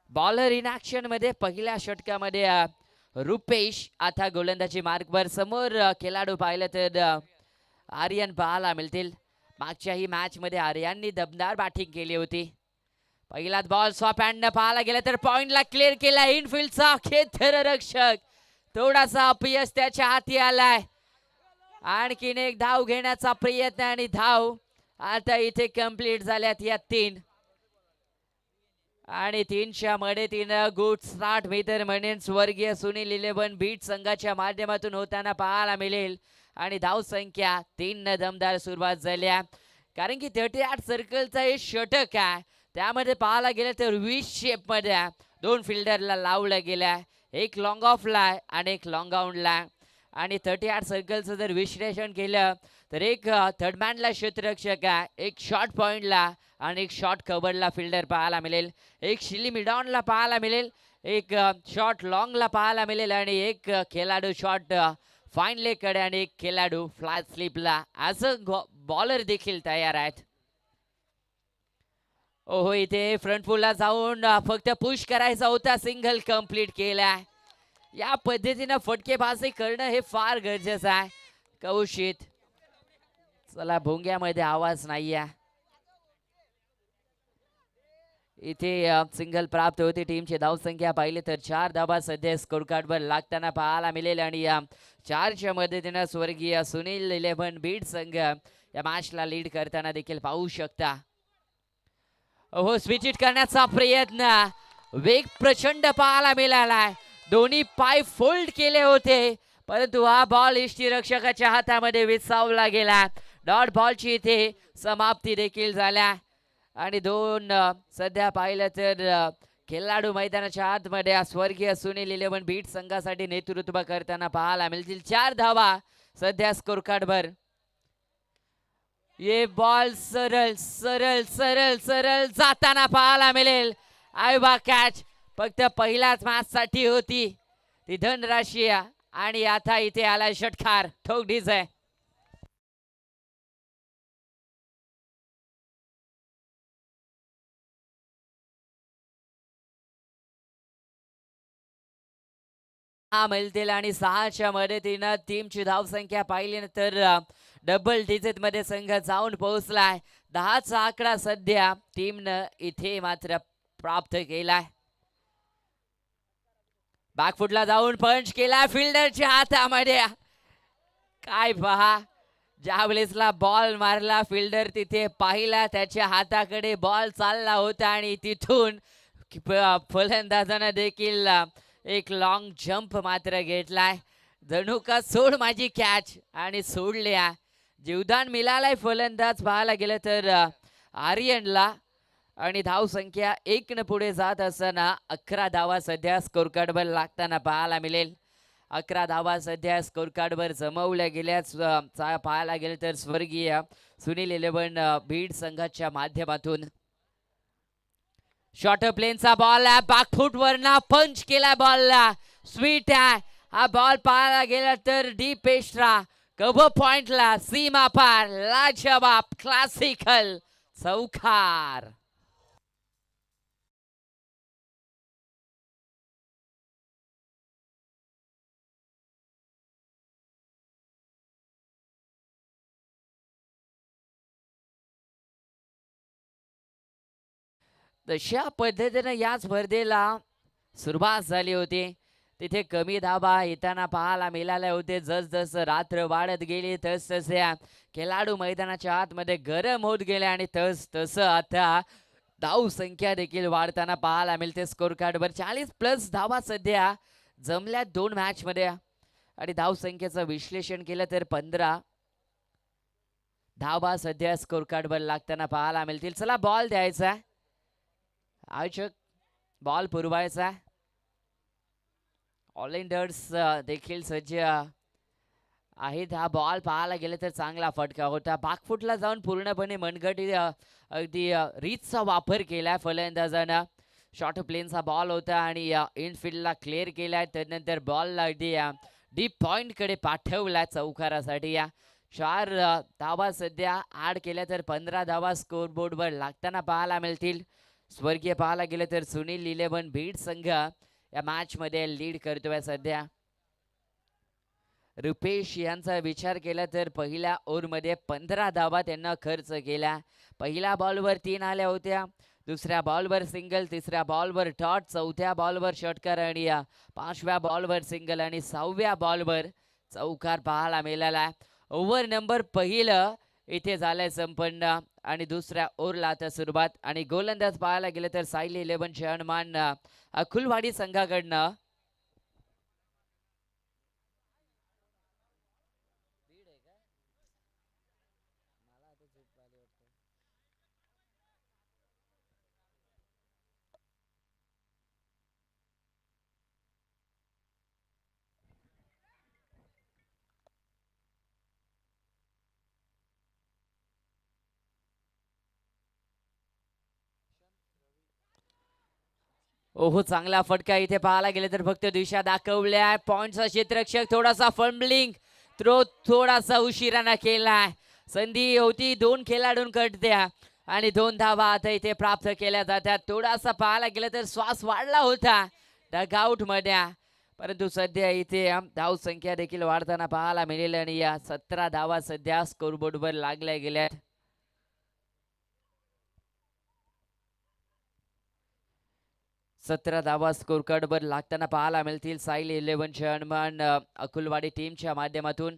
Bowler in action मध्ये पहिल्या षटकामध्ये रुपेश आता गोलंदाजी मार्कवर समोर खेळाडू पाहिलं तर आर्यन पाहायला मिळतील. मागच्याही मॅच मध्ये आर्यननी दमदार बॅटिंग केली होती. पहिलाच बॉल स्वॅप हँड पाहायला गेला तर पॉइंटला क्लिअर केला. इनफिल्डचा क्षेत्ररक्षक थोडासा अपयश त्याच्या हाती आलाय. आणखीन एक धाव घेण्याचा प्रयत्न आणि धाव आता इथे कंप्लीट झाल्यात या 3 आणि 3च्या मध्ये 3 गुड स्टार्ट मी तर म्हणेन स्वर्गीय सुनील 11 बीट संघाच्या माध्यमातून होताना पाहायला मिळेल. आणि धाव संख्या 3 न दमदार सुरुवात झाल्या. कारण की 38 सर्कलचा एक षटक आहे. त्यामध्ये पाहायला गेलं तर 20 शेप मध्ये 2 फिल्डरला लावलं गेला. एक लॉंग ऑफला आणि एक लॉंग ऑनला. आणि 38 सर्कलचं जर विश्लेषण केलं तर एक थर्डमॅनला क्षेत्ररक्षक आहे, एक शॉर्ट पॉइंटला आणि एक शॉर्ट कव्हरला फिल्डर पाहायला मिळेल, एक शिली मिडॉनला पाहायला मिळेल, एक शॉर्ट लॉंगला पाहायला मिळेल आणि एक खेळाडू शॉर्ट फाईन लेगकडे आणि एक खेळाडू फ्लॅट स्लिपला असं बॉलर देखील तयार आहेत. ओहो इथे फ्रंट फुलला जाऊन फक्त पुश करायचा होता, सिंगल कंप्लीट केला. या पद्धतीनं फटकेबाजी करणं हे फार गरजेचं आहे. कौशिक चला भोंग्यामध्ये आवाज नाही आहे. इथे सिंगल प्राप्त होती. टीमची धावसंख्या पाहिली तर 4 धावा सध्या स्कोर कार्डवर लागताना पाहायला मिळेल. आणि या 4च्या मदतीनं स्वर्गीय सुनील 11 बीट संघ या मॅचला लीड करताना देखील पाहू शकता. हो स्विच इट करण्याचा प्रयत्न, वेग प्रचंड पाहायला मिळालाय. दोन्ही पाय फोल्ड केले होते परंतु हा बॉल यष्टीरक्षकाच्या हातामध्ये विसावला गेला. डॉट बॉलची इथे समाप्ती देखील झाल्या. आणि 2 सध्या पाहिलं तर खेळाडू मैदानाच्या आतमध्ये स्वर्गीय सुनील 11 बीट संघासाठी नेतृत्व करताना पाहायला मिळतील. 4 धावा सध्या स्कोर कार्डवर. ये बॉल सरळ सरळ सरळ सरळ जाताना पाहायला मिळेल. आयबा कॅच फक्त पहिल्याच मॅच साठी होती ती धनराशी आणि आता इथे आला षटकार. ठोक डीजे मिळतील. आणि 6च्या मदतीनं टीमची धावसंख्या पाहिली तर डबल डिजिट मध्ये संघ जाऊन पोहोचलाय. 10चा आकडा सध्या टीमनं इथे मात्र प्राप्त केलाय. बॅकफुटला जाऊन पंच केला फिल्डरच्या हातामध्ये. काय पहा ज्या वेळेसला बॉल मारला फिल्डर तिथे पाहिला त्याच्या हाताकडे बॉल चालला होता आणि तिथून फलंदाजानं देखील एक लॉंग जंप मात्र घेतलाय. जणू का सोड माझी कॅच आणि सोडल्या. जीवदान मिळालाय फलंदाज पाहायला गेलं तर आर्यनला. आणि धाव संख्या 1 न पुढे जात असताना 11 धावा सध्या स्कोर कार्डवर लागताना पाहायला मिळेल. 11 धावा सध्या स्कोर कार्डवर जमवल्या गेल्याच पाहायला गेलं तर स्वर्गीय सुनील 11 बीड संघाच्या माध्यमातून. शॉर्ट प्लेनचा बॉल आहे, बॅकफुट वरना पंच केला बॉलला. स्वीट आहे हा बॉल पाहायला गेला तर डीप पेस्ट्रा कव्हर पॉइंटला सीमा पार लाजवाब क्लासिकल चौकार. तशा पद्धतीने या स्पर्धेला सुरुवात झाली होती. तिथे कमी धाबा येताना पाहायला मिळाले होते. जस रात्र वाढत गेली तस तसे खेळाडू मैदानाच्या आतमध्ये गरम होत गेले आणि तस आता धाव संख्या देखील वाढताना पाहायला मिळते. स्कोर कार्डवर 40+ धावा सध्या जमल्या 2 मॅच मध्ये. आणि धाव संख्येचं विश्लेषण केलं तर 15 धावा सध्या स्कोर कार्डवर लागताना पाहायला मिळतील. चला बॉल द्यायचा, आयोजक बॉल पुरवायचा. ऑलराउंडर्स देखील सज्ज आहेत. हा बॉल पाहायला गेले तर चांगला फटका होता. बॅकफुटला जाऊन पूर्णपणे मनगटी अगदी रीचचा वापर केलाय फलंदाजानं. शॉर्ट प्लेनचा बॉल होता आणि इनफिल्डला क्लिअर केलाय. त्यानंतर बॉलला अगदी डीप पॉइंटकडे पाठवलाय चौकारासाठी. 4 धावा सध्या ॲड केल्या तर 15 धावा स्कोर बोर्डवर लागताना पाहायला मिळतील. स्वर्गीय पाहायला गेलं तर सुनील 11 बीड संघ या मॅच मध्ये लीड करतोय सध्या. रुपेश यांचा विचार केला तर पहिल्या ओव्हरमध्ये 15 धावा त्यांना खर्च केला. पहिल्या बॉलवर 3 आल्या होत्या, दुसऱ्या बॉलवर सिंगल, तिसऱ्या बॉलवर डॉट, चौथ्या बॉलवर षटकार आणि पाचव्या बॉलवर सिंगल आणि 6व्या बॉलवर चौकार पाहायला मिळाला. ओव्हर नंबर पहिलं इथे झालंय संपन्न आणि दुसऱ्या ओव्हरला आता सुरुवात. आणि गोलंदाज पाहायला गेलं तर साईल 11 चेअरमन अकुलवाडी संघाकडनं ओहो, चांगला फटका इथे पाहायला गेले तर फक्त दिशा दाखवल्या. पॉइंटचा क्षेत्ररक्षक थोडासा फंबलिंग थ्रो थोडासा उशिराने केलाय. संधी होती 2 खेळाडूंकडत्या आणि 2 धावा आता इथे प्राप्त केल्या जातात. थोडासा पाहायला गेलं तर श्वास वाढला होता डगआउट मध्ये, परंतु सध्या इथे धाव संख्या देखील वाढताना पाहायला मिळेल आणि या 17 धावा सध्या स्कोरबोर्डवर लागल्या गेल्यात. 17 धावा स्कोर कार्डवर लागताना पाहायला मिळतील साईल 11 चेअरमन अकुलवाडी टीमच्या माध्यमातून.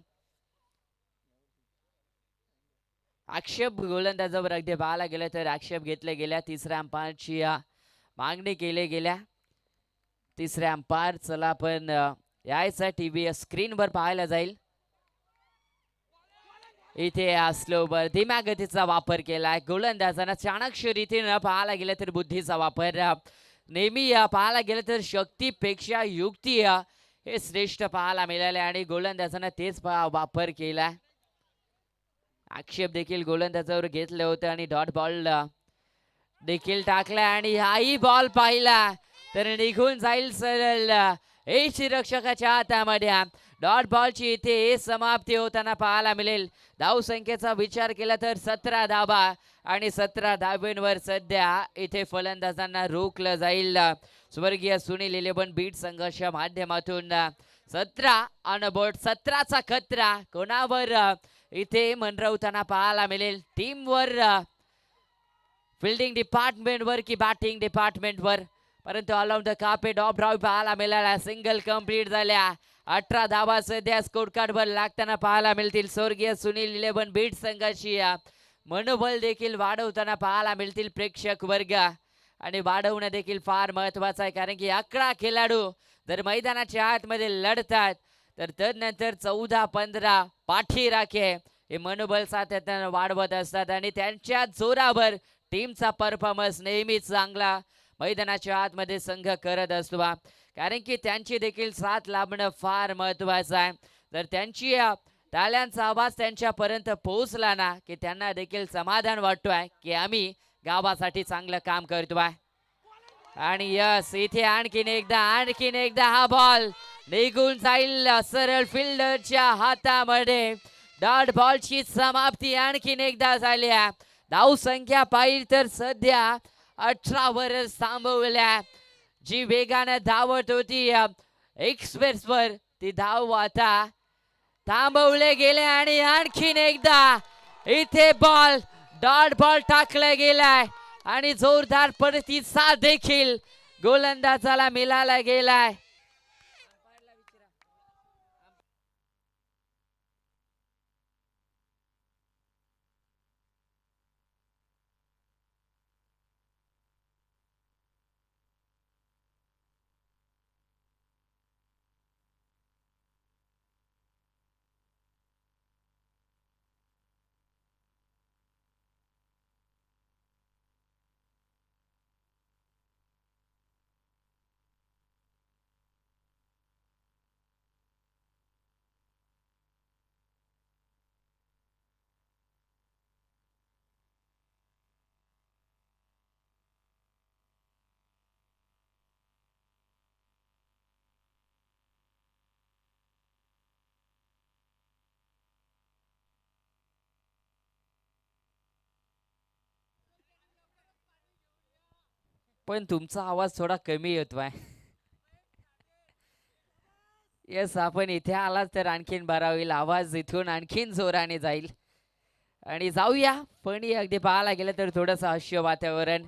आक्षेप गोलंदाजावर अगदी पाहायला गेलं तर आक्षेप घेतल्या गेल्या. तिसऱ्या अंपायरची मागणी केली गेल्या. तिसऱ्या अंपायर चला आपण यायचा टीव्ही स्क्रीनवर पाहायला जाईल. इथे स्लोवर धीम्या गतीचा वापर केलाय गोलंदाजांना. चाणक्य रीतीने पाहायला गेलं तर बुद्धीचा वापर. नेहमी पाहायला गेलं तर शक्तीपेक्षा युक्ती हे श्रेष्ठ पाहायला मिळाले आणि गोलंदाजांना तेच वापर केला. आक्षेप देखील गोलंदाजावर घेतले होते आणि डॉट बॉल देखील टाकला आणि हाही बॉल पाहिला तर निघून जाईल सरळ रक्षकाच्या हातामध्ये. डॉट बॉलची इथे समाप्ती होताना पाहायला मिळेल. धावसंख्येचा विचार केला तर 17 धावा आणि 17 धाब्यांवर सध्या इथे फलंदाजांना रोखलं जाईल. स्वर्गीय सुनील 11 बीट संघाच्या माध्यमातून 17 ऑन बोर्ड. 17चा खतरा कोणावर इथे मनरवताना पाहायला मिळेल. टीमवर, फील्डिंग डिपार्टमेंटवर की बॅटिंग डिपार्टमेंटवर, परंतु अलाउंड द कार्पेट ऑफ ड्राईव्ह पाहायला मिळाला. सिंगल कंप्लीट झाल्या. 18 धावा सध्या स्कोर कार्डवर लागताना पाहायला मिळतील. स्वर्गीय सुनील 11 बीट संघाची मनोबल देखील वाढवताना पाहायला मिळतील प्रेक्षक वर्ग आणि वाढवणं देखील फार महत्वाचं आहे, कारण की 11 खेळाडू जर मैदानाच्या आतमध्ये लढतात तर तदनंतर 14-15 पाठी राखे हे मनोबल सातत्याने वाढवत असतात आणि त्यांच्या जोरावर टीमचा परफॉर्मन्स नेहमीच चांगला मैदानाच्या आतमध्ये संघ करत असतो, कारण की त्यांची देखील साथ लाभणं फार महत्वाचं आहे. जर त्यांची टाळ्यांचा आवाज त्यांच्यापर्यंत पोहोचला ना की त्यांना देखील समाधान वाटतोय की आम्ही गावासाठी चांगलं काम करतोय. आणि यस, इथे आणखीन एकदा हा बॉल निघून जाईल सरळ फिल्डरच्या हातामध्ये. डॉट बॉलची समाप्ती आणखीन एकदा झाली. धाव संख्या पाहिली तर सध्या 18 वर थांबवल्या. जी वेगाने धावत होती एक्सप्रेसवर ती धाव आता थांबवले गेले आणि आणखीन एकदा इथे बॉल डॉट बॉल टाकला गेलाय आणि जोरदार प्रतिसाद देखील गोलंदाजाला मिळाला गेलाय. पण तुमचा आवाज थोडा कमी येतोय. येस, आपण इथे आलात तर आणखीन बरा होईल. आवाज इथून आणखीन जोराने जाईल. आणि जाऊया पण अगदी पाहायला गेलं तर थोडंसं हास्य वातावरण,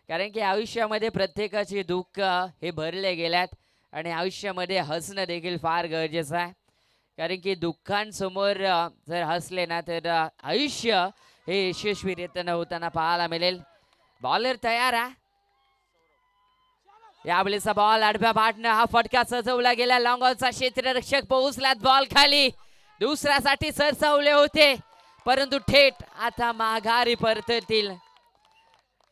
कारण की आयुष्यामध्ये प्रत्येकाचे दुःख हे भरले गेल्यात आणि आयुष्यामध्ये हसणं देखील फार गरजेचं आहे. कारण की दुःखांसमोर जर हसले ना तर आयुष्य हे यशस्वीरित्या होताना पाहायला मिळेल. बॉलर तयार आहे. यावेळेचा बॉल आडव्या बाटनं हा फटका सजवला गेला. लॉंगॉलचा क्षेत्ररक्षक पोहोचलात बॉल खाली. दुसऱ्यासाठी सरसावले होते परंतु थेट आता माघारी परततील.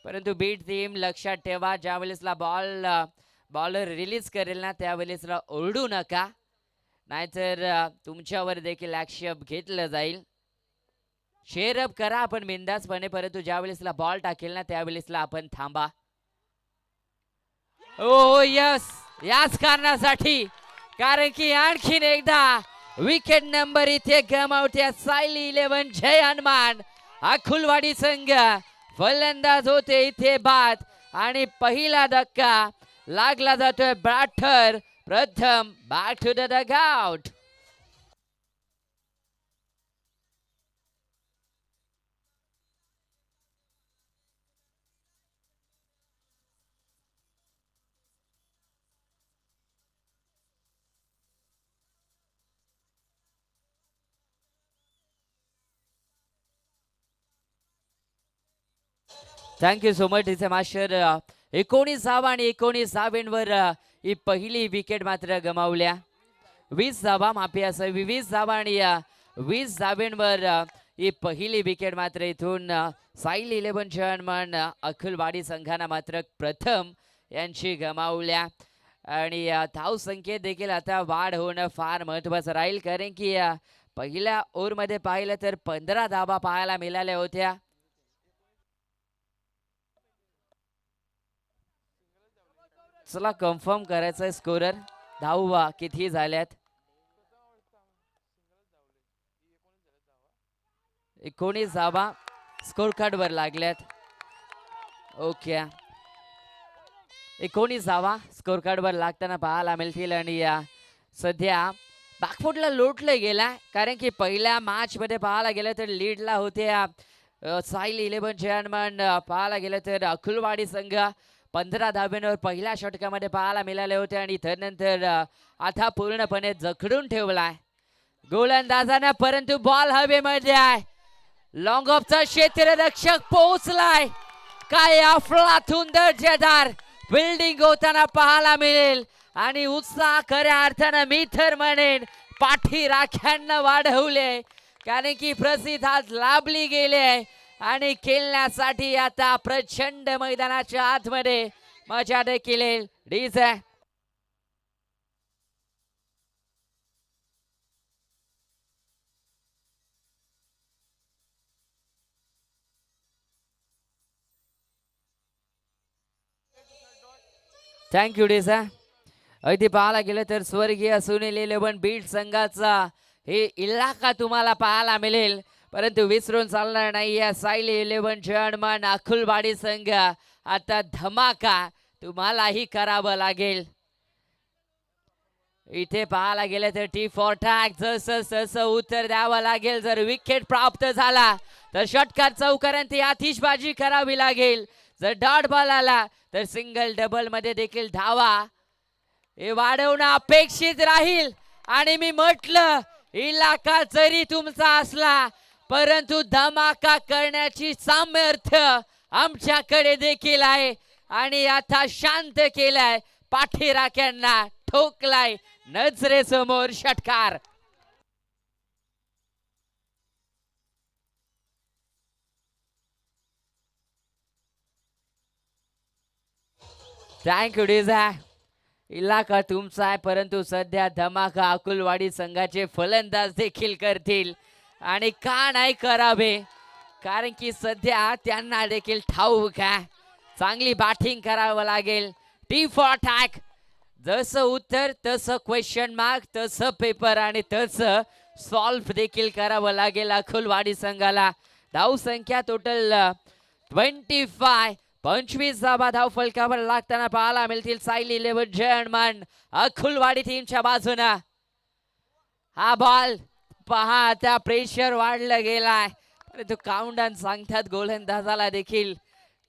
परंतु बीट टीम लक्षात ठेवा, ज्या वेळेसला बॉलर रिलीज करेल ना त्यावेळेसला ओरडू नका, नाहीतर तुमच्यावर देखील ॲक्शन घेतलं जाईल. शेअरअप करा आपण बिंदासपणे, परंतु ज्या वेळेसला बॉल टाकेल ना त्यावेळेसला आपण थांबा. ओ यस, याच कारणासाठी, कारण की आणखीन एकदा विकेट नंबर इथे गमावते सायली 11 जय हनुमान. अकुलवाडी संघ फलंदाज होते इथे बाद आणि पहिला धक्का लागला जातोय बॅटर प्रथम. Back to the dugout. Thank you so much इथे मास्टर. 19 धावा आणि 19 धावेंवर ही पहिली विकेट मात्र गमावल्या. 20 धावा माफी असावी, 20 धावा आणि 20 धावेंवर ही पहिली विकेट मात्र इथून साईल 11 जर्मन अखिलवाडी संघाने मात्र प्रथम यांची गमावल्या. आणि धाव संख्येत देखील आता वाढ होणं फार महत्त्वाचं राहील, कारण की पहिल्या ओव्हरमध्ये पाहिलं तर 15 धावा पाहायला मिळाल्या होत्या. चला कन्फर्म करायचं आहे स्कोरर, धावा किती झाल्यात. 19 धावा स्कोर कार्डवर लागल्यात. ओके, 19 धावा स्कोर कार्डवर लागताना पाहायला मिळतील. आणि सध्या बॅकफुटला लोटलं गेला, कारण की पहिल्या मॅचमध्ये पाहायला गेलं तर लीडला होत्या साईल 11 जर्मन. पाहायला गेलं तर अकुलवाडी संघ 15 धाब्यांवर पहिल्या षटकामध्ये पाहायला मिळाले होते आणि त्यानंतर आता पूर्णपणे जखडून ठेवलाय गोलंदाजांना. परंतु बॉल हवेमध्ये आहे. लॉंग ऑफचा क्षेत्ररक्षक पोहोचलाय. काय अफलातून दर्जेदार बिल्डिंग होताना पाहायला मिळेल आणि उत्साह खऱ्या अर्थानं मी तर म्हणेन पाठी राख्यांना वाढवले, कारण की प्रसिद्ध आज लाभली गेले आणि खेळण्यासाठी आता प्रचंड मैदानाच्या आतमध्ये मजा देखील डीजे. Thank you DJ. अगदी पाहायला गेलं तर स्वर्गीय सुनील 11 बीट संघाचा हे इलाका तुम्हाला पाहायला मिळेल, परंतु विसरून चालणार नाही. या साईल 11 जर्मन अकुलवाडी संघ आता धमाका तुम्हालाही करावं लागेल. इथे पाहायला गेलं तर टी फॉर टॅग जसं उत्तर द्यावं लागेल. जर विकेट प्राप्त झाला तर षटकार चौकारांती आतिषबाजी करावी लागेल. जर डॉट बॉल आला तर सिंगल डबल मध्ये देखील धावा हे वाढवणं अपेक्षित राहील. आणि मी म्हटलं इलाका जरी तुमचा असला परंतु धमाका करण्याची सामर्थ्य आमच्याकडे देखील आहे. आणि आता शांत केलाय पाठीराख्यांना, ठोकलाय नजरेसमोर षटकार. थँक्यू डीजा. इलाका तुमचा आहे परंतु सध्या धमाका अकुलवाडी संघाचे फलंदाज देखील करतील आणि का नाही करावे, कारण की सध्या त्यांना देखील ठाऊक आहे चांगली बॅटिंग करावं लागेल. टी फॉर अटॅक जसं उत्तर तसं क्वेश्चन मार्क तसं पेपर आणि तसं सॉल्व देखील करावं लागेल अकुलवाडी संघाला. धाव संख्या टोटल 25, 25 धावा धाव फलकावर लागताना पाहायला मिळतील सायली 11 जयमान अकुलवाडी टीमच्या बाजूने. हा बॉल पहा आता प्रेशर वाढलं गेलाय, परंतु काउंटडाऊन सांगतात गोलंदाजाला देखील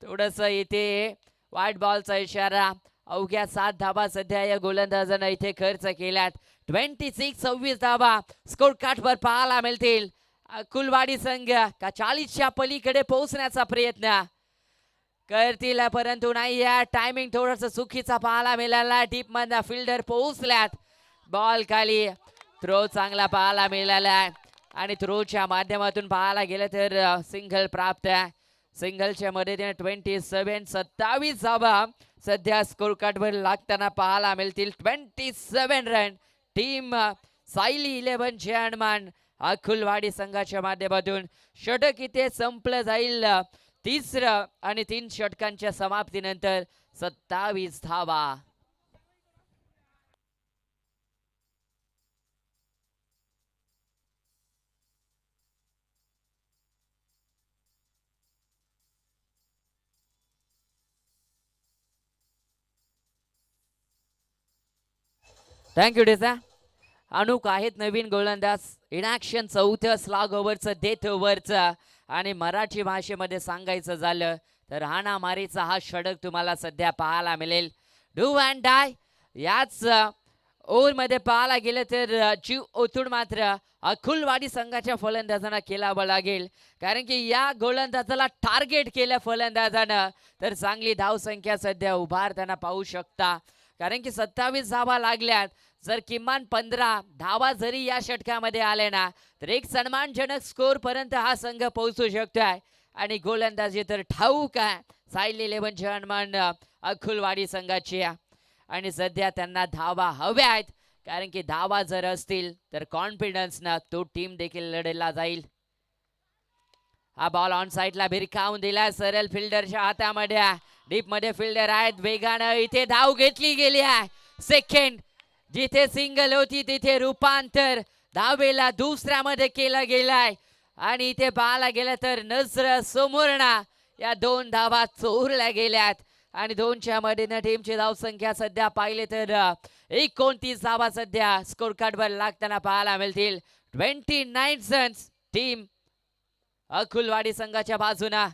थोडस इथे व्हाईट बॉलचा इशारा. अवघ्या 7 धावा सध्या या गोलंदाजानं इथे खर्च केल्यात. 26 धावा स्कोर कार्डवर पाहायला मिळतील. अकुलवाडी संघ का 40च्या पलीकडे पोहोचण्याचा प्रयत्न करतील, परंतु नाही. या टायमिंग थोडस चुकीचा पाहायला मिळाला. डीप मधला फिल्डर पोहोचल्यात. बॉल खाली. थ्रो चांगला पाहायला मिळाला आहे आणि थ्रोच्या माध्यमातून पाहायला गेलं तर सिंगल प्राप्त आहे. सिंगलच्या मदतीने 27 धावा सध्या स्कोर कार्डवर लागताना पाहायला मिळतील. 27 रन टीम सायली 11 जयमान अकुलवाडी संघाच्या माध्यमातून. षटक इथे संपलं जाईल. तिसरं आणि 3 षटकांच्या समाप्तीनंतर 27 धावा. थँक्यू डेसा. अनुक आहेत नवीन गोलंदाज. इनॅक्शन 4थं स्लॉग ओव्हरचं डेथ ओव्हरचं आणि मराठी भाषेमध्ये सांगायचं झालं तर हाणामारीचा हा षटक तुम्हाला सध्या पाहायला मिळेल. डू अँड डाय याच ओव्हरमध्ये पाहायला गेलं तर जीव ओतून मात्र अकुलवाडी संघाच्या फलंदाजांना केलावं लागेल, कारण की या गोलंदाजाला टार्गेट केलं फलंदाजानं तर चांगली धावसंख्या सध्या उभारताना पाहू शकता. कारण की 27 धावा लागल्यात. जर किमान 15 धावा जरी या षटकामध्ये आले ना तर एक सन्मानजनक स्कोर पर्यंत हा संघ पोहोचू शकतोय. आणि गोलंदाजी तर ठाऊक आहे सायली 11 जयमान अकुलवाडी संघाची. आणि सध्या त्यांना धावा हव्या आहेत, कारण की धावा जर असतील तर कॉन्फिडन्सनं तो टीम देखील लढला जाईल. हा बॉल ऑन साइडला भिरकावून दिला सरळ फिल्डरच्या हातामध्ये. डीप मध्ये फिल्डर आहेत. वेगानं इथे धाव घेतली गेली आहे. सेकंड जिथे सिंगल होती तिथे रूपांतर धावेला दुसऱ्यामध्ये केलं गेलाय. आणि इथे पाहायला गेलं तर नजर समोरना या 2 धावा चोरल्या गेल्यात. आणि 2च्या मधीने टीमची धावसंख्या सध्या पाहिले तर 29 धावा सध्या स्कोर कार्डवर लागताना पाहायला मिळतील. 29 रन्स टीम अकुलवाडी संघाच्या बाजूना.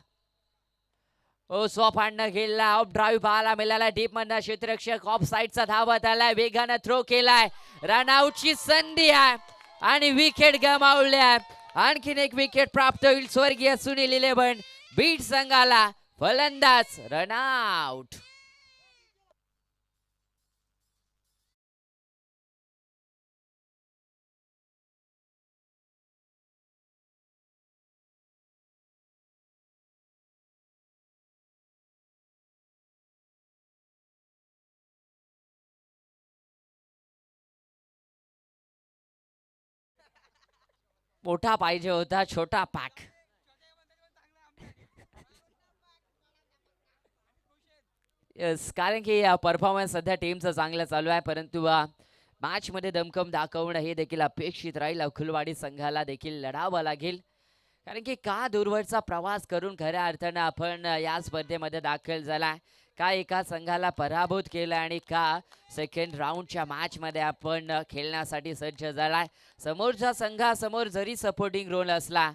स्वॉप आणणं गेला. ऑफ ड्राईव्ह पाहायला मिळाला. डीप मधला क्षेत्ररक्षक ऑफ साइडचा धावत आलाय. वेगानं थ्रो केलाय. रनआउटची संधी आहे आणि विकेट गमावल्या. आणखीन एक विकेट प्राप्त होईल स्वर्गीय सुनील 11 बीट संघाला. फलंदाज रनआउट. मोठा पाहिजे होता छोटा पॅक. यस, कारण की परफॉर्मन्स सध्या टीमचं चांगलं चालू आहे, परंतु मॅच मध्ये दमखम दाखवणं हे देखील अपेक्षित राहील. अकुलवाडी संघाला देखील लढावं लागेल, कारण की का दूरवरचा प्रवास करून खऱ्या अर्थानं आपण या स्पर्धेमध्ये दाखल झाला. का एका संघाला पराभूत केलं आणि का सेकंड राऊंडच्या मॅचमध्ये आपण खेळण्यासाठी सज्ज झालाय. समोरच्या संघासमोर जरी सपोर्टिंग रोल असला,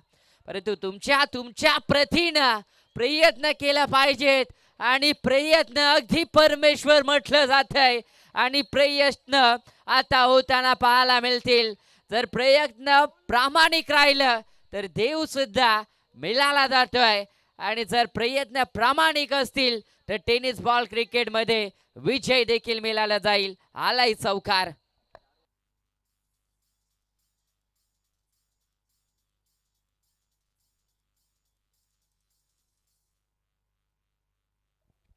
परंतु तुमच्या प्रतीनं प्रयत्न केला पाहिजेत. आणि प्रयत्न अगदी परमेश्वर म्हटलं जातंय आणि प्रयत्न आता होताना पाहायला मिळतील. जर प्रयत्न प्रामाणिक राहिलं तर देव सुद्धा मिळाला जातोय. आणि जर प्रयत्न प्रामाणिक असतील तर टेनिस बॉल क्रिकेट मध्ये विजय देखील मिळाला जाईल. आलाय चौकार.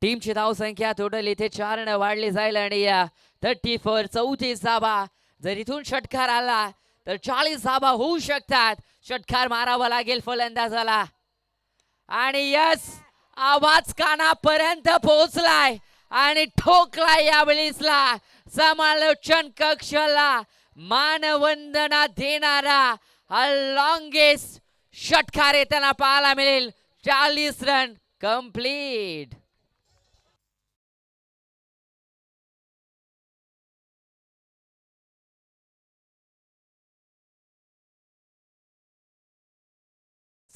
टीमची धावसंख्या टोटल इथे 4 ने वाढली जाईल आणि 34 धावा जर इथून षटकार आला तर 40 धावा होऊ शकतात. षटकार मारावा लागेल फलंदाजाला. आणि यस, आवाज कानापर्यंत पोहोचलाय आणि ठोकलाय यावेळीसला समालोचन कक्षाला मानवंदना देणारा हा लॉंगेस्ट षटकार येताना पाहायला मिळेल. 40 रन कंप्लीट.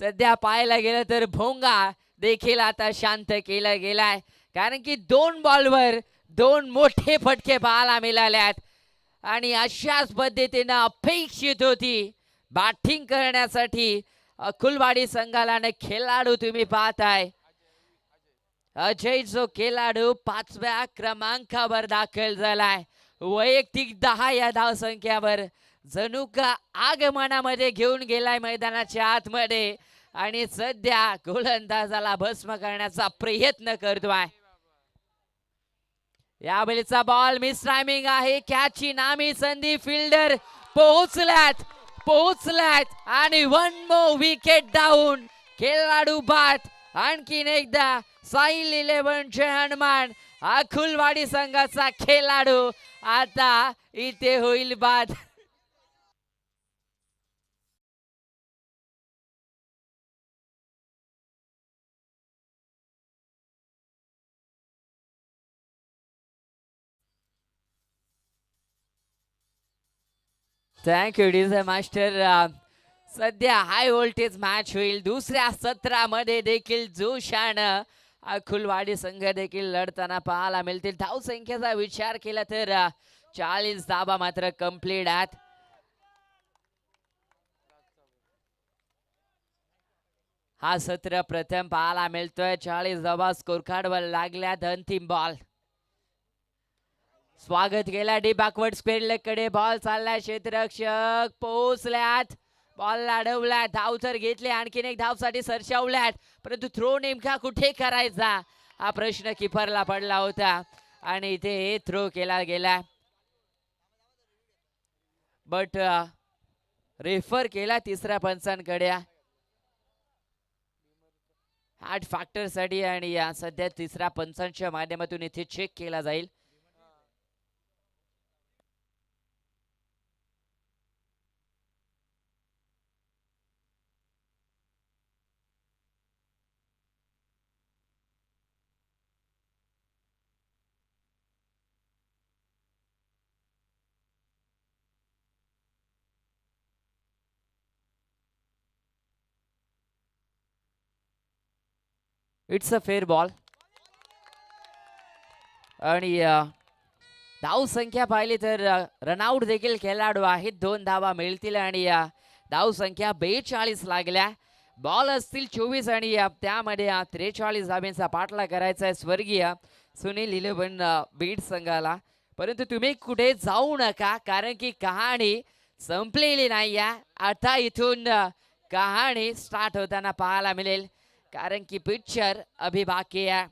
सध्या पाहायला गेलं तर भोंगा देखील आता शांत केला गेलाय, कारण की 2 बॉलवर 2 मोठे फटके पाहायला मिळाल्यात आणि अशाच पद्धतीनं अपेक्षित होती बॅटिंग करण्यासाठी अकुलवाडी संघाला खेळाडू तुम्ही पाहताय अजय जो खेळाडू 5व्या क्रमांकावर दाखल झालाय वैयक्तिक 10 या धावसंख्यावर जणू का आगमनामध्ये घेऊन गेलाय मैदानाच्या आतमध्ये आणि सध्या गोलंदाजाला भस्म करण्याचा प्रयत्न करतोय. यावेळीचा बॉल मिस टायमिंग आहे. कॅचची नामी संधी फिल्डर पोहोचल्यात आणि वन मोर विकेट डाऊन. खेळाडू बाद. आणखीन एकदा साईल 11 चे हनुमान अकुलवाडी संघाचा खेळाडू आता इथे होईल बाद. Thank you DJ master. सध्या हाय व्होल्टेज मॅच होईल. दुसऱ्या सत्रामध्ये देखील जोशानं अकुलवाडी संघ देखील लढताना पाहायला मिळतील. धावसंख्येचा विचार केला तर 40 धावा मात्र कंप्लीट आहेत. हा सत्र प्रथम पाहायला मिळतोय. 40 धावा स्कोर कार्डवर लागल्यात. अंतिम बॉल स्वागत केला डी बॅकवर्ड स्क्वेअर कडे. बॉल चाललाय. क्षेत्ररक्षक पोहोचल्यात. बॉल अडवलाय. धाव तर घेतले. आणखीन एक धावसाठी सरसावल्यात, परंतु थ्रो नेमका कुठे करायचा हा प्रश्न किपरला पडला होता आणि इथे थ्रो केला गेला. बट रेफर केला तिसऱ्या पंचांकडे हार्ड फॅक्टर साठी आणि सध्या तिसऱ्या पंचांच्या माध्यमातून इथे चेक केला जाईल. इट्स अ फेअर बॉल आणि धाव संख्या पाहिली तर रनआउट देखील खेळाडू आहेत. 2 धावा मिळतील आणि धाव संख्या 42 लागल्या. बॉल असतील 24 आणि त्यामध्ये 43 धाब्यांचा पाठला करायचा आहे स्वर्गीय सुनील 11 बीड संघाला. परंतु तुम्ही कुठे जाऊ नका, कारण की कहाणी संपलेली नाही आहे. आता इथून कहाणी स्टार्ट होताना पाहायला मिळेल, कारण की पिक्चर अभी बाकी आहे.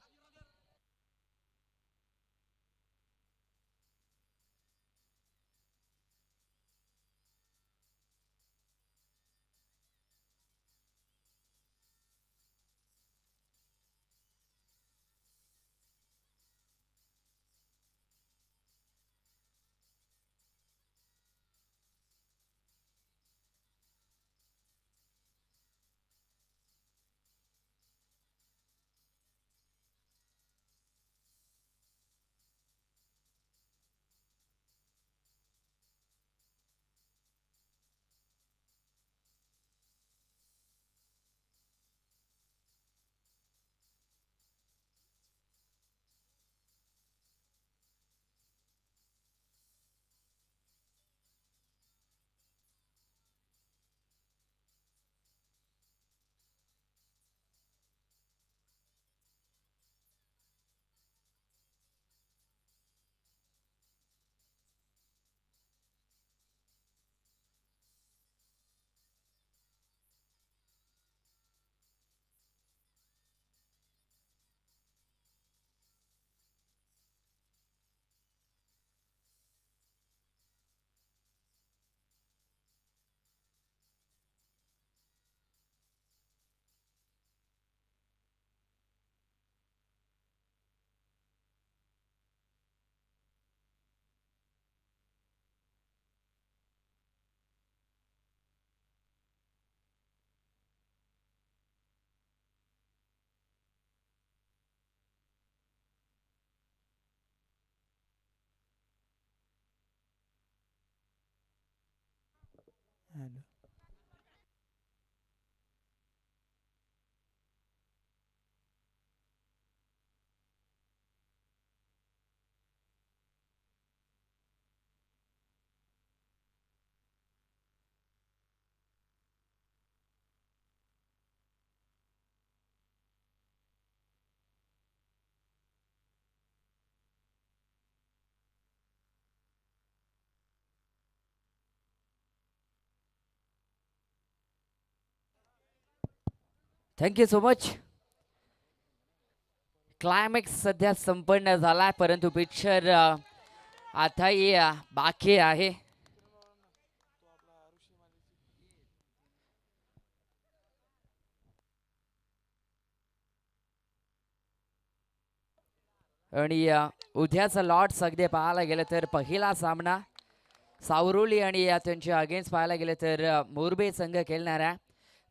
Thank you so much. क्लायमॅक्स सध्या संपन्न झाला परंतु पिक्चर आताही बाकी आहे. आणि उद्याचा लॉट सगळे पाहायला गेलं तर पहिला सामना सावरोली आणि त्यांच्या अगेन्स्ट पाहायला गेलं तर मोरबे संघ खेळणारा.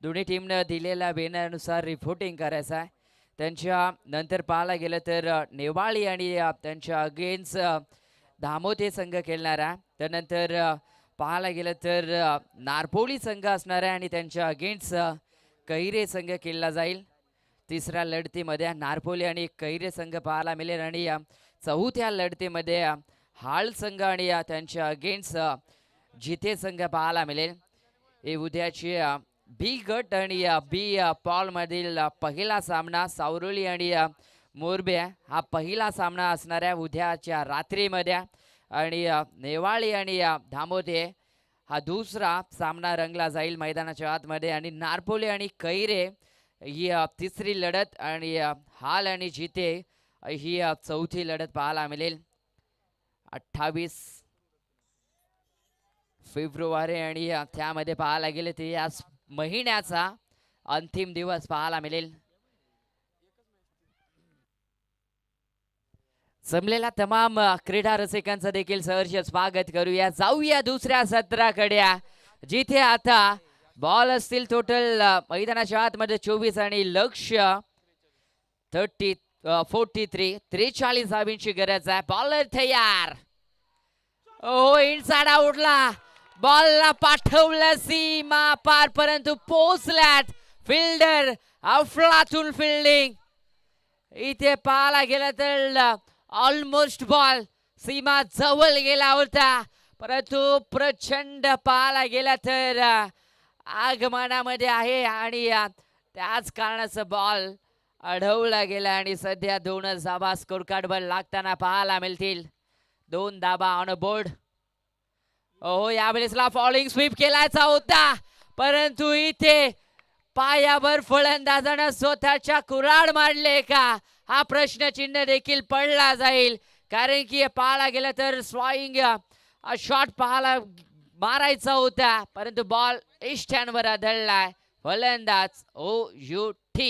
दोन्ही टीमनं दिलेल्या बेनरनुसार रिपोर्टिंग करायचं आहे. त्यांच्या नंतर पाहायला गेलं तर नेवाळी आणि त्यांच्या अगेन्स्ट धामोते संघ खेळणारा. त्यानंतर पाहायला गेलं तर नारपोली संघ असणार आहे आणि त्यांच्या अगेन्स्ट कैरे संघ खेळला जाईल. तिसऱ्या लढतीमध्ये नारपोली आणि कैरे संघ पाहायला मिळेल आणि चौथ्या लढतीमध्ये हाळ संघ आणि त्यांच्या अगेन्स्ट जिथे संघ पाहायला मिळेल. हे उद्याची बी गट आणि बी पॉल मधील पहिला सामना सावरोली आणि मोरबे हा पहिला सामना असणार आहे उद्याच्या रात्रीमध्ये. आणि नेवाळी आणि धामोते हा दुसरा सामना रंगला जाईल मैदानाच्या आतमध्ये. आणि नारपोली आणि कैरे ही तिसरी लढत आणि हाल आणि जिते ही चौथी लढत पाहायला मिळेल. 28 फेब्रुवारी आणि त्यामध्ये पाहायला गेले ते या महिन्याचा अंतिम दिवस पाहायला मिळेल. जमलेल्या तमाम क्रीडा रसिकांचं देखील सहर्ष स्वागत करूया. जाऊया दुसऱ्या सत्राकडे जिथे आता बॉल असतील टोटल मैदानाच्या आतमध्ये 24 आणि लक्ष 43 धावींची गरज आहे. बॉलर तयार. ओ इनसाइड आउटला बॉलला पाठवलं सीमा पार परंतु पोचल्यात फिल्डर अफलातून फिल्डिंग. इथे पाहायला गेलं तर ऑलमोस्ट बॉल सीमा जवळ गेला होता परंतु प्रचंड पाहायला गेला तर आगमनामध्ये आहे आणि त्याच कारणाचं बॉल अडवला गेला आणि सध्या 2 धाबा स्कोर कार्डवर लागताना पाहायला मिळतील. 2 धाबा ऑन बोर्ड. हो यावेळेसला फॉलिंग स्वीप केलायचा होता परंतु इथे पायावर फलंदाजानं स्वतःच्या कुऱ्हाड मारले का हा प्रश्न चिन्ह देखील पडला जाईल. कारण की पाहायला गेलं तर स्वाईंग शॉट पाहायला मारायचा होता परंतु बॉल इष्टांवर आदळलाय. फलंदाज OUT.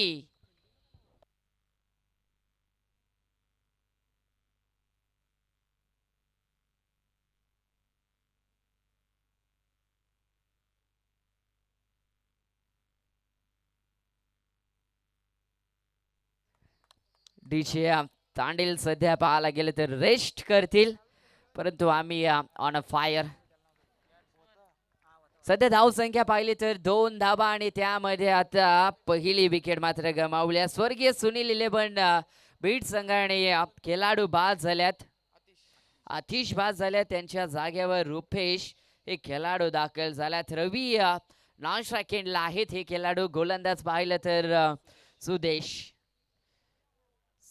डीजे तांडील सध्या पाहायला गेलं तर रेस्ट करतील परंतु आम्ही ऑन अ फायर. सध्या धाव संख्या पाहिली तर 2 धाबा आणि त्यामध्ये आता पहिली विकेट मात्र गमावल्या. स्वर्गीय सुनील 11 बीट संघाने खेळाडू बाद झाल्यात. आतिश बाद झाल्यात. त्यांच्या जागेवर रुपेश हे खेळाडू दाखल झाल्यात. रवी नॉन स्ट्रायकिंगला आहेत हे खेळाडू. गोलंदाज पाहिलं तर सुदेश.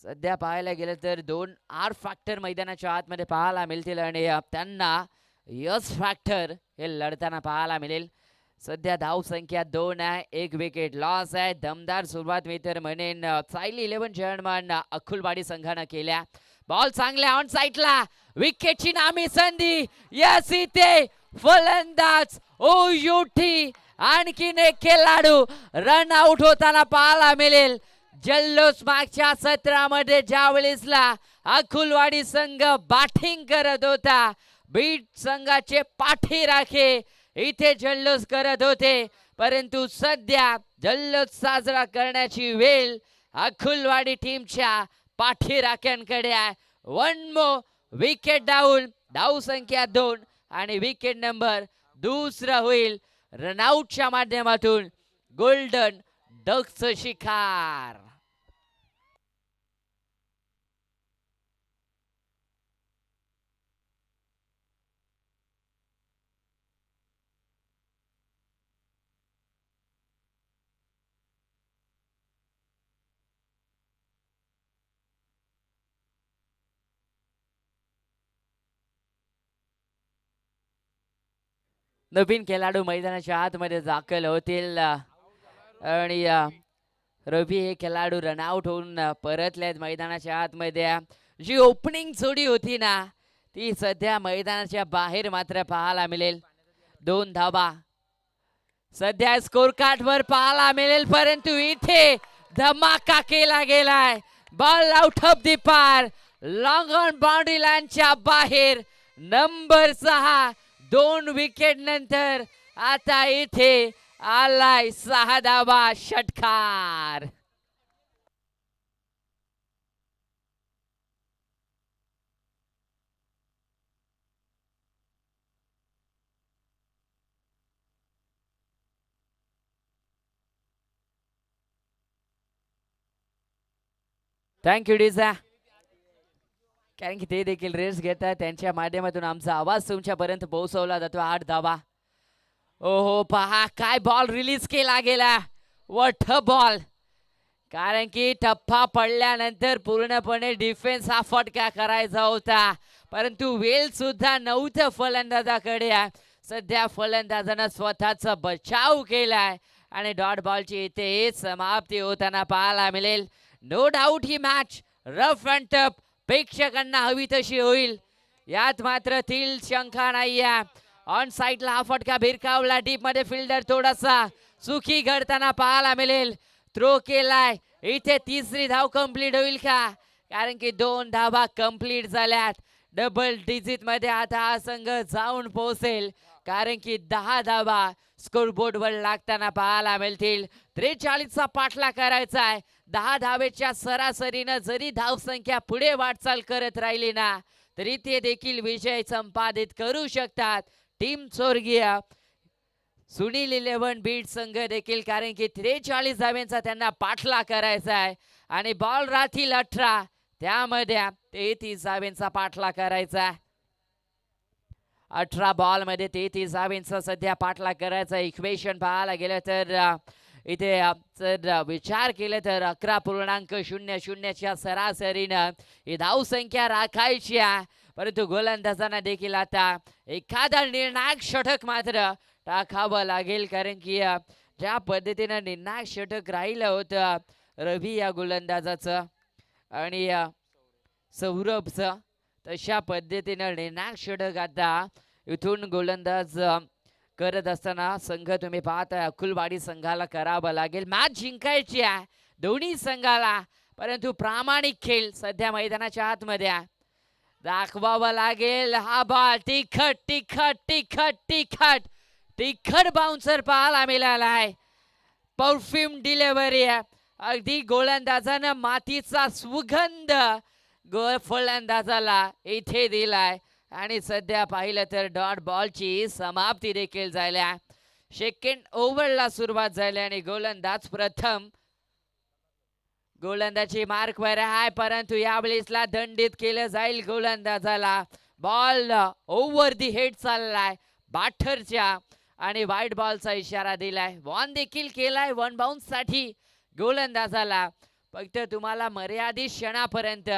सध्या पाहायला गेलं तर 2 आर फॅक्टर मैदानाच्या आतमध्ये पाहायला मिळतील आणि त्यांना यस फॅक्टर हे लढताना पाहायला मिळेल. सध्या धाव संख्या 2 आहे. 1 विकेट लॉस आहे. दमदार सुरुवात मी तर म्हणेन सायली 11 जर्मन अकुलवाडी संघानं केल्या. बॉल चांगल्या ऑन साईडला विकेटची नामी संधी. यस इथे फलंदाज OUT आणखीन एक खेळाडू रन आउट होताना पाहायला मिळेल. जल्लोष मागच्या सत्रामध्ये ज्या वेळेसला अकुलवाडी संघ बॅटिंग करत होता बीट संघाचे पाठीराखे इथे जल्लोष करत होते परंतु सध्या जल्लोष साजरा करण्याची वेळ अकुलवाडी टीमच्या पाठीराख्यांकडे आहे. 1 मोर विकेट डाऊन. धाव संख्या 2 आणि विकेट नंबर दुसरा होईल रनआउटच्या माध्यमातून गोल्डन डकचं शिकार. नवीन खेळाडू मैदानाच्या आतमध्ये दाखल होतील आणि रवी हे खेळाडू रनआउट होऊन परतलेत मैदानाच्या आतमध्ये. जी ओपनिंग जोडी होती ना ती सध्या मैदानाच्या बाहेर मात्र पाहायला मिळेल. 2 धावा सध्या स्कोर कार्ड वर पाहायला मिळेल, परंतु इथे धमाका केला गेलाय. बॉल आउट ऑफ द पार, लॉंग ऑन बाउंड्री लाईनच्या बाहेर. नंबर 6 2 विकेट नंतर आता इथे आलाय 6 धावा षटकार. थँक्यू डीजा, कारण की ते देखील रेस्ट घेतात. त्यांच्या माध्यमातून आमचा आवाज तुमच्यापर्यंत पोहोचवला जातो. 8 धावा. ओहो पहा काय बॉल रिलीज केला गेला. What a ball. कारण की टप्पा पडल्यानंतर पूर्णपणे डिफेन्स हा फटका करायचा होता, परंतु वेल सुद्धा नव्हतं फलंदाजाकडे. सध्या फलंदाजानं स्वतःचा बचाव केलाय आणि डॉट बॉलची इथे समाप्ती होताना पाहायला मिळेल. नो डाऊट ही मॅच रफ अँड टफ प्रेक्षकांना हवी तशी होईल, यात मात्र तिल शंका नाहीये. ऑन साइडला हा फटका भिरकावला. डीप मध्ये फिल्डर थोडासा चुकी घडताना पाहायला मिळेल. थ्रो केलाय. इथे तिसरी धाव कंप्लीट होईल का? कारण की 2 धावा कंप्लीट झाल्यात. डबल डिजिट मध्ये आता हा संघ जाऊन पोहोचेल, कारण की 10 धावा स्कोरबोर्ड वर लागताना पाहायला मिळतील. 43चा पाठला करायचा आहे. 10 धावेच्या सरासरीनं जरी धावसंख्या पुढे वाटचाल करत राहिली ना तरी ते देखील विजय संपादित करू शकतात टीम स्वर्गीय सुनील 11 बीट संघ देखील, कारण की 43 धाव्यांचा त्यांना पाठला करायचा आहे आणि बॉल राहतील 18, त्यामध्ये 33 धाव्यांचा पाठला करायचा. 18 बॉल मध्ये 33 धाव्यांचा सध्या पाठला करायचा. इक्वेशन पाहायला गेलं तर इथे जर विचार केला तर 11.00च्या सरासरीनं ही धावसंख्या राखायची आहे, परंतु गोलंदाजांना देखील आता एखादा निर्णायक षटक मात्र टाकावं लागेल, कारण की ज्या पद्धतीनं निर्णायक षटक राहिलं होतं रवी या गोलंदाजाचं आणि सौरभचं, तशा पद्धतीनं निर्णायक षटक आता इथून गोलंदाज करत असताना संघ तुम्ही पाहताय अकुलवाडी संघाला करावं लागेल. मॅच जिंकायची आहे दोन्ही संघाला, परंतु प्रामाणिक खेळ सध्या मैदानाच्या आतमध्ये दाखवावा लागेल. हा बॉल तिखट तिखट तिखट तिखट तिखट बाउन्सर पाहायला मिळाला आहे. परफ्यूम डिलिव्हरी आहे. अगदी गोलंदाजानं मातीचा सुगंध फलंदाजाला इथे दिलाय आणि सध्या पाहिलं तर डॉट बॉलची समाप्ती देखील झाल्या. सेकंड ओव्हरला सुरुवात झाली आणि गोलंदाज प्रथम गोलंदाजी मार्कवर आहे, परंतु यावेळेसला दंडित केलं जाईल गोलंदाजाला. बॉल ओव्हर दी हेड चाललाय बाठरच्या आणि व्हाईट बॉलचा इशारा दिलाय. वॉन देखील केलाय 1 बाउन्स साठी गोलंदाजाला. फक्त तुम्हाला मर्यादित क्षणापर्यंत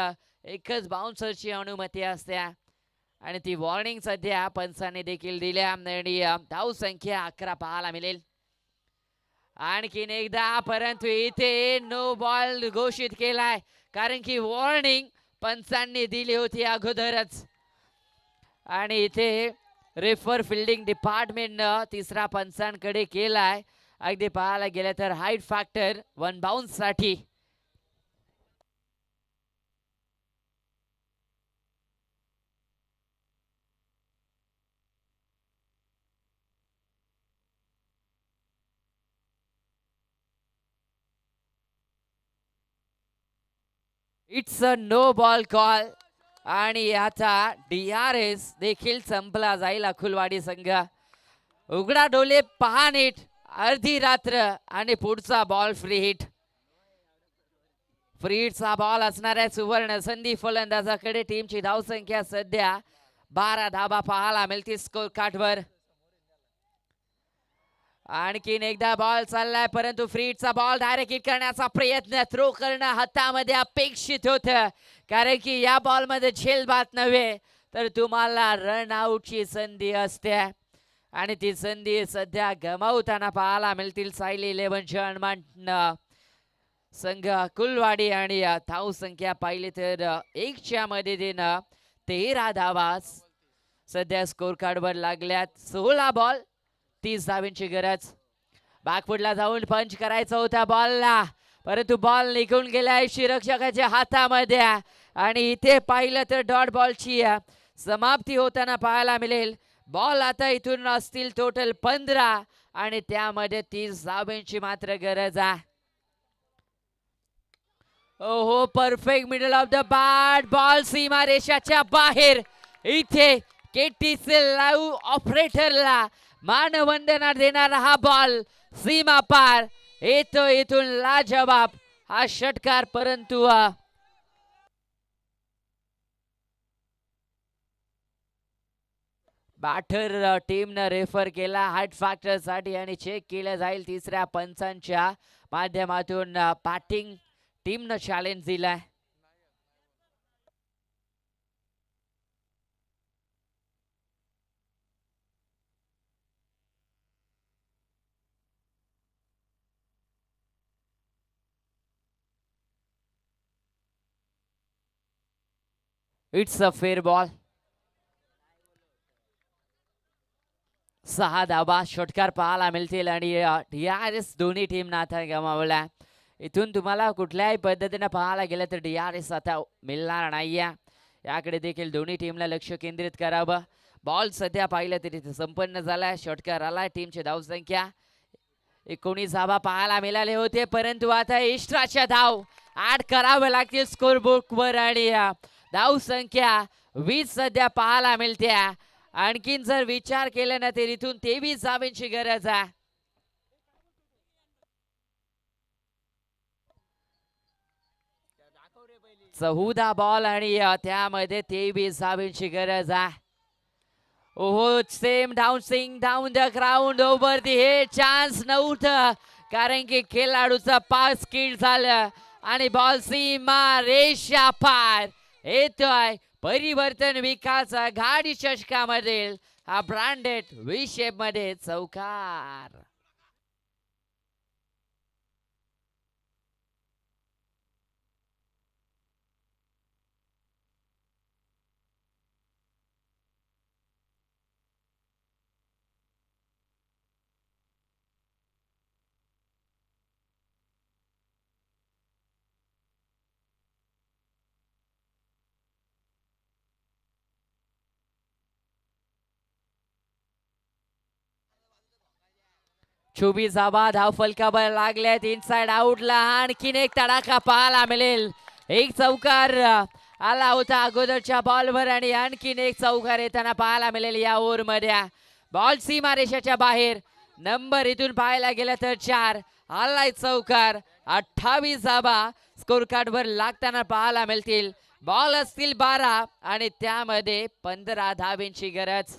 एकच बाउन्सरची अनुमती असते आणि ती वॉर्निंग सध्या पंचाने देखील दिल्या आणि धाव संख्या 11 पाहायला मिळेल. आणखीन एकदा, परंतु इथे नो बॉल घोषित केलाय, कारण की वॉर्निंग पंचांनी दिली होती अगोदरच आणि इथे रेफर फिल्डिंग डिपार्टमेंटनं तिसरा पंचांकडे केलाय. अगदी पाहायला गेलं तर हाईट फॅक्टर 1 बाउन्स साठी. It's a no ball call आणि आता DRS देखील संपला जाईल. अकुलवाडी संघ उघडा डोले पहा नीट. अर्धी रात्र आणि पुढचा बॉल फ्री हिट. फ्री हिटचा बॉल असणाऱ्या सुवर्ण संधी फलंदाजाकडे. टीमची धावसंख्या सध्या 12 धावा पाहायला मिळते स्कोर कार्डवर. आणखीन एकदा बॉल चाललाय, परंतु फ्री हिटचा बॉल डायरेक्ट हिट करण्याचा प्रयत्न, थ्रो करणं हातामध्ये अपेक्षित होतं, कारण की या बॉल मध्ये झेलबाद नव्हे तर तुम्हाला रन आउटची संधी असते आणि ती संधी सध्या गमावताना पाहायला मिळतील सायली 11 जर्मन संघ कुलवाडी आणि धाव संख्या पाहिली तर 1च्या मदतीनं 13 धावा सध्या स्कोर कार्डवर लागल्यात. 16 बॉल 30 धावांची गरज. बॅकफुटला जाऊन पंच करायचा होता बॉलला, परंतु बॉल निघून गेलाय शिरक्षकाच्या हातामध्ये आणि इथे पाहिलं तर डॉट बॉलची समाप्ती होताना पाहायला मिळेल. बॉल आता इथून असतील टोटल 15 आणि त्यामध्ये 30 धावांची मात्र गरज आहे. ओहो, perfect middle of the bat, ball सीमा रेषाच्या बाहेर. इथे केटीसी लाईव्ह ऑपरेटरला मानवंदना देणारा हा बॉल सीमा पार येतो. इथून लाजवाब हा षटकार, परंतु बॅटर टीमनं रेफर केला हार्ट फॅक्टर साठी आणि चेक केलं जाईल तिसऱ्या पंचांच्या माध्यमातून. बॅटिंग टीमनं चॅलेंज दिलाय. It's a fair ball. 6 धावा षटकार पाहायला मिळतील आणि DRS दोन्ही टीम आता गमावल्या. इथून तुम्हाला कुठल्याही पद्धतीने पाहायला गेलं तर DRS आता मिळणार नाहीये. याकडे देखील दोन्ही टीमला लक्ष केंद्रित करावं. बॉल सध्या पाहिलं तरी संपन्न झालाय. षटकार आलाय. टीमची धावसंख्या 19 धावा पाहायला मिळाले होते, परंतु आता एक्स्ट्राच्या धाव ऍड करावे लागतील स्कोर बुक वर आणि धावसंख्या 20 सध्या पाहायला मिळते. आणखीन जर विचार केला ना तर इथून 23 धावांची गरज आहे. चौदा बॉल आणि त्यामध्ये 23 धावांची गरज आहे. ओहो, same dancing down the ground over the head. Chance नव्हतं कारण की खेळाडूचा पास स्किड झालं आणि बॉल सीमा रेषा पार येतोय. परिवर्तन विकास गाडी चषकामधील हा ब्रँडेड व्ही शेप मध्ये चौकार. चोवीस धावा धावफलकावर लागल्यात. इनसाइड आउटला आणखीन एक तडाखा पाहायला मिळेल. एक चौकार आला होता अगोदरच्या बॉलवर आणि आणखीन एक चौकार येताना पाहायला मिळेल या ओव्हर मध्ये. बॉल सीमा रेषेच्या बाहेर. नंबर इथून पाहायला गेला तर 4 आलाय चौकार. 28 धावा स्कोर कार्ड वर लागताना पाहायला मिळतील. बॉल असतील 12 आणि त्यामध्ये 15 धावांची गरज.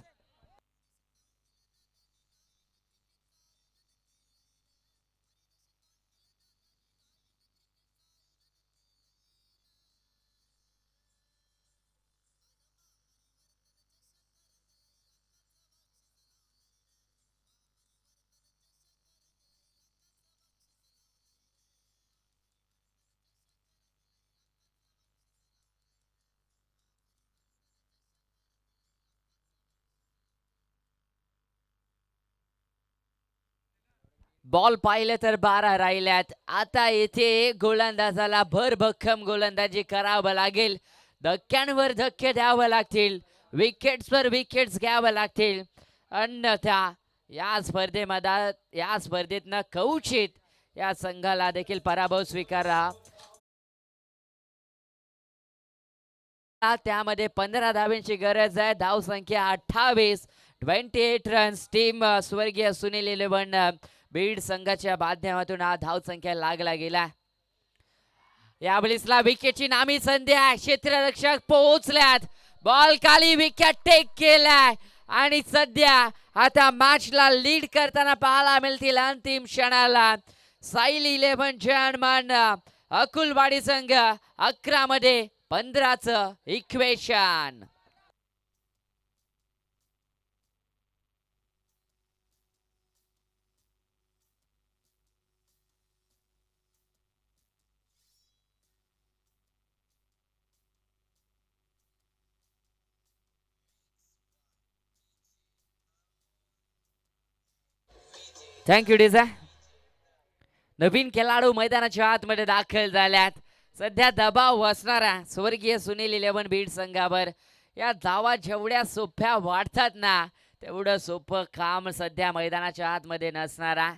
बॉल पाहिले तर 12 राहिल्यात. आता येथे गोलंदाजाला भरभक्कम गोलंदाजी करावं लागेल. धक्क्यांवर धक्के द्यावं लागतील. विकेट्सवर विकेट्स घ्यावं लागतील. अन्यथा या स्पर्धेतनं कवचित या संघाला देखील पराभव स्वीकारा. त्यामध्ये 15 धावांची गरज आहे. धाव संख्या 28. 28 रन्स. टीम स्वर्गीय सुनील 11 बीड संघाच्या माध्यमातून हा धाव संख्या लागला गेला. यावेळेसला विकेटची नामी संधी आहे. क्षेत्ररक्षक पोहोचल्यात. बॉल खाली, विकेट टेक केलाय आणि सध्या आता मॅचला लीड करताना पाहायला मिळतील अंतिम क्षणाला. साईल 11 जर्मन अकुलवाडी संघ 11 मध्ये 15चं इक्वेशन. थँक्यू डिझा. नवीन खेळाडू मैदानाच्या आतमध्ये दाखल झाल्यात. सध्या दबाव असणारा स्वर्गीय सुनील 11 बीड संघावर. या धावा जेवढ्या सोप्या वाटतात ना तेवढं सोपं काम सध्या मैदानाच्या आतमध्ये नसणारा.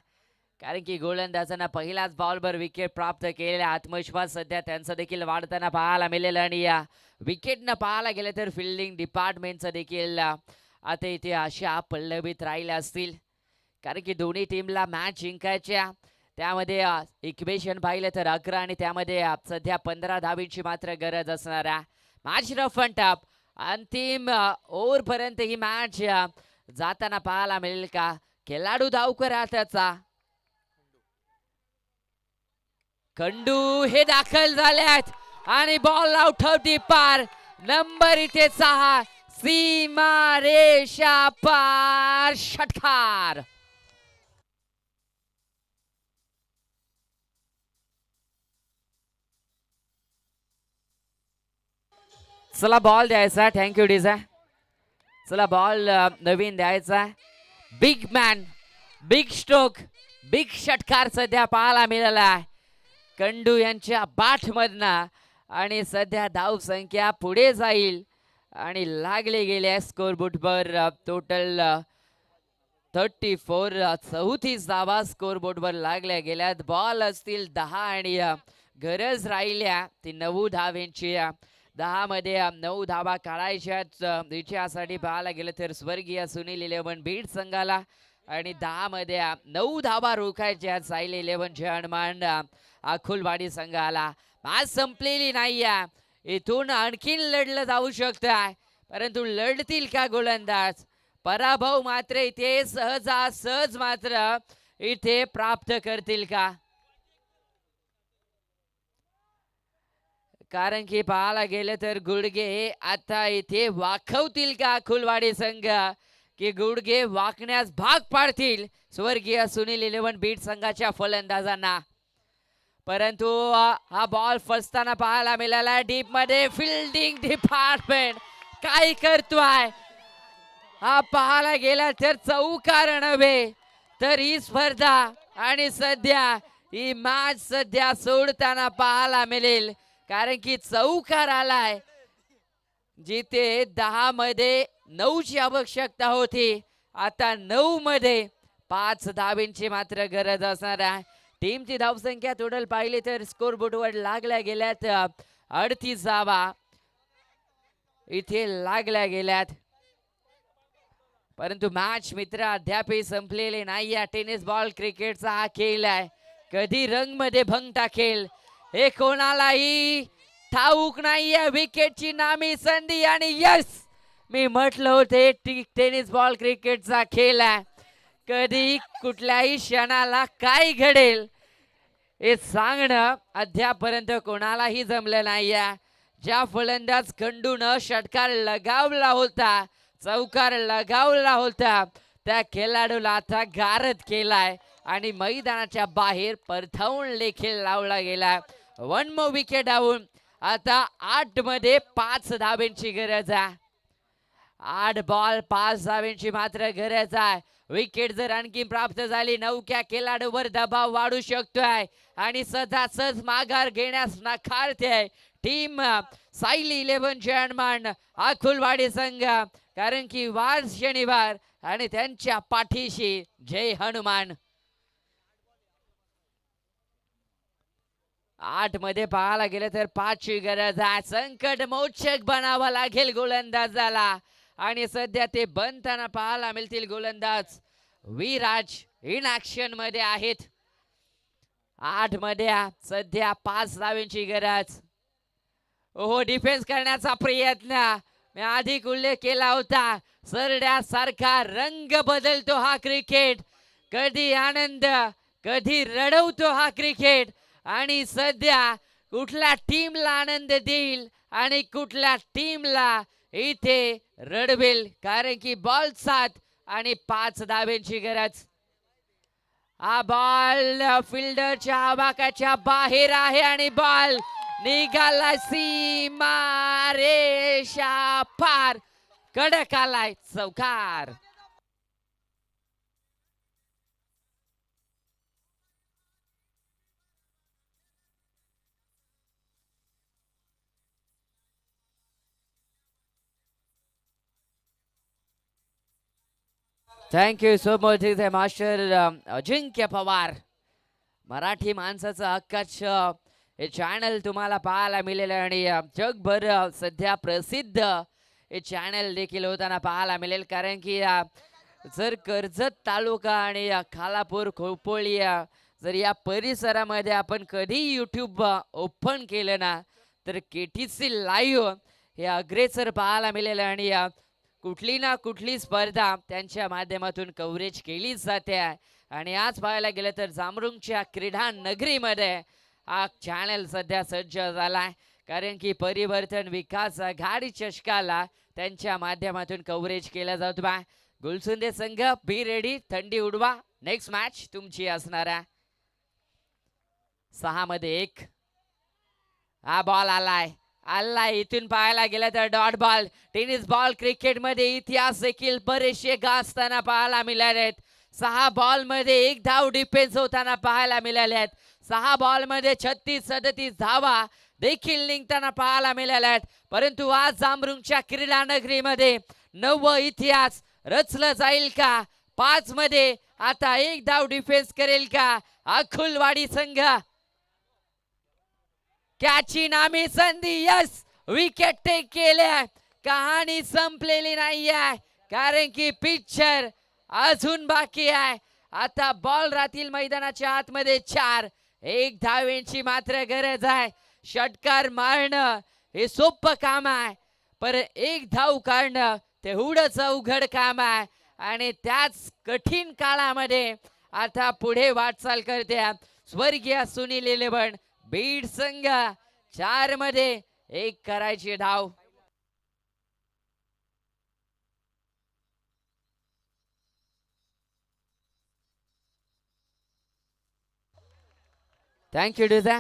कारण की गोलंदाजांना पहिल्याच बॉलवर विकेट प्राप्त केलेला आत्मविश्वास सध्या त्यांचा देखील वाढताना पाहायला मिळेल. आणि या विकेटनं पाहायला गेलं तर फिल्डिंग डिपार्टमेंटचं देखील आता इथे आशा पल्लवीत राहिल्या असतील. कारण की दोन्ही टीमला मॅच जिंकायच्या. त्यामध्ये इक्वेशन पाहिलं तर 11 आणि त्यामध्ये सध्या 15 धावींची मात्र गरज असणारा मॅच रफ अँड टफ. अंतिम ओव्हरपर्यंत ही मॅच जाताना पाहायला मिळेल का? खेळाडू धावकर त्याचा खंडू हे दाखल झाल्यात आणि बॉल आउट ऑफ दी पार. नंबर इथे 6 सीमा रेषा पार षटकार. चला बॉल द्यायचा. थँक्यू डिझा. चला बॉल नवीन द्यायचा. Big man big stroke big षटकार सध्या पाहायला मिळाला आहे कंडू यांच्या बाटमधनं. आणि सध्या धाव संख्या पुढे जाईल आणि लागले गेले स्कोर बोर्डवर टोटल 34 34 धावा स्कोर बोर्डवर लागल्या गेल्यात. बॉल असतील 10 आणि गरज राहिल्या ती 9 धावेंची. 10 मध्ये 9 धावा काढायच्याच विजयासाठी पाहायला गेलं तर स्वर्गीय सुनील 11 बीड संघाला. आणि 10 मध्ये 9 धावा रोखायच्या साईल 11 जयहनुमान अकुलवाडी संघाला. मॅच संपलेली नाही आहे. इथून आणखीन लढलं जाऊ शकतं परंतु लढतील का गोलंदाज? पराभव मात्र इथे सहज मात्र इथे प्राप्त करतील का? कारण की पाहायला गेलं तर गुडघे आता इथे वाकवतील का अकुलवाडी संघ? की गुडघे वाकण्यास भाग पाडतील स्वर्गीय सुनील 11 बीड संघाच्या फलंदाजांना? परंतु हा बॉल फसताना पाहायला मिळाला डीप मध्ये. फिल्डिंग डिपार्टमेंट काय करतोय? हा पाहायला गेला तर चौकार नव्हे तर ही स्पर्धा आणि सध्या ही मॅच सध्या सोडताना पाहायला मिळेल. कारण की चौकार आलाय जिथे 10 मध्ये 9 ची आवश्यकता होती. आता 9 मध्ये 5 धावेंची मात्र गरज असणार आहे. टीमची धावसंख्या टोटल पाहिली तर स्कोर बोर्डवर लागल्या गेल्यात 38 धावा इथे लागल्या गेल्यात. परंतु मॅच मित्र अद्यापही संपलेले नाही. टेनिस बॉल क्रिकेटचा हा खेळ आहे. कधी रंग मध्ये भंग टाकेल हे कोणालाही ठाऊक नाहीये. विकेटची नामी संधी आणि यस मी म्हटलं होते टेनिस बॉल क्रिकेटचा खेळ आहे. कधी कुठल्याही क्षणाला काय घडेल हे सांगणं अद्यापर्यंत कोणालाही जमलं नाहीये. ज्या फलंदाज खंडून षटकार लगावला होता चौकार लगावला होता त्या खेळाडूला आता गारद केलाय आणि मैदानाच्या बाहेर परतावून देखील लावला गेला. 1 मोर विकेट डाऊन. आता 8 मध्ये 5 धावेंची गरज आहे. 8 बॉल 5 धावेंची मात्र गरज आहे. विकेट जर आणखी प्राप्त झाली नौक्या खेळाडूवर दबाव वाढू शकतोय आणि सहज माघार घेण्यास नाकारते टीम साईल 11 जयहनुमान अकुलवाडी संघ. कारण की वार शनिवार आणि त्यांच्या पाठीशी जय हनुमान. 8 मध्ये पाहायला गेलं तर 5 ची गरज आहे. संकट मोचक बनावा लागेल गोलंदाजाला आणि सध्या ते बनताना पाहायला मिळतील गोलंदाज विराज इन ऍक्शन मध्ये आहेत. 8 मध्ये सध्या 5 धावेंची गरज. ओहो डिफेन्स करण्याचा प्रयत्न मी आधी उल्लेख केला होता. सरड्यासारखा रंग बदलतो हा क्रिकेट. कधी आनंद कधी रडवतो हा क्रिकेट. आणि सध्या कुठल्या टीमला आनंद देईल आणि कुठल्या टीमला इथे रडवेल. कारण की बॉल 7 आणि 5 धावेंची गरज. हा बॉल फिल्डरच्या आवाकाच्या बाहेर आहे आणि बॉल निघाला सीमा रेषा पार. कडक आलाय चौकार. थँक्यू सो मच मास्टर अजिंक्य पवार. मराठी माणसाचं हक्काचं हे चॅनल तुम्हाला पाहायला मिळेल आणि जगभर सध्या प्रसिद्ध हे चॅनल देखील होताना पाहायला मिळेल. कारण की जर कर्जत तालुका आणि खालापूर खोपोळी जर या परिसरामध्ये आपण कधी यूट्यूब ओपन केलं ना तर KTC लाईव्ह हे अग्रेसर पाहायला मिळेल आणि कुठली ना कुठली स्पर्धा त्यांच्या माध्यमातून कव्हरेज केली जाते. आणि आज पाहायला गेलं तर जांभरुणच्या क्रीडा नगरीमध्ये हा चॅनल सध्या सज्ज झालाय. कारण की परिवर्तन विकास आघाडी चषकाला त्यांच्या माध्यमातून कव्हरेज केला जातो. गुलसुंदे संघ बी रेडी, थंडी उडवा, नेक्स्ट मॅच तुमची असणार आहे. 6 मध्ये 1 हा बॉल आलाय इथून पाहायला गेलं तर डॉट बॉल. टेनिस बॉल क्रिकेटमध्ये इतिहास देखील बरेचसे गाजताना पाहायला मिळाले आहेत. 6 बॉल मध्ये 1 धाव डिफेन्स होताना पाहायला मिळाले आहेत. 6 बॉल मध्ये 36-37 धावा देखील निघताना पाहायला मिळाल्या आहेत. परंतु आज जांभरुणच्या क्रीडा नगरीमध्ये नवं इतिहास रचलं जाईल का? 5 मध्ये आता 1 धाव डिफेन्स करेल का अकुलवाडी संघ? कॅची नामी संधी, यस विकेट टेक केल्या. कहाणी संपलेली नाहीये कारण की पिक्चर अजून बाकी आहे. आता बॉल राहतील मैदानाच्या आतमध्ये 4. 1 धावेची मात्र गरज आहे. षटकार मारणं हे सोपं काम आहे, पर 1 धाव काढणं तेवढंच अवघड काम आहे. आणि त्याच कठीण काळामध्ये आता पुढे वाटचाल करते स्वर्गीय सुनील 11 बीड संघ. 4 मध्ये 1 करायची धाव. थँक्यू डिझा.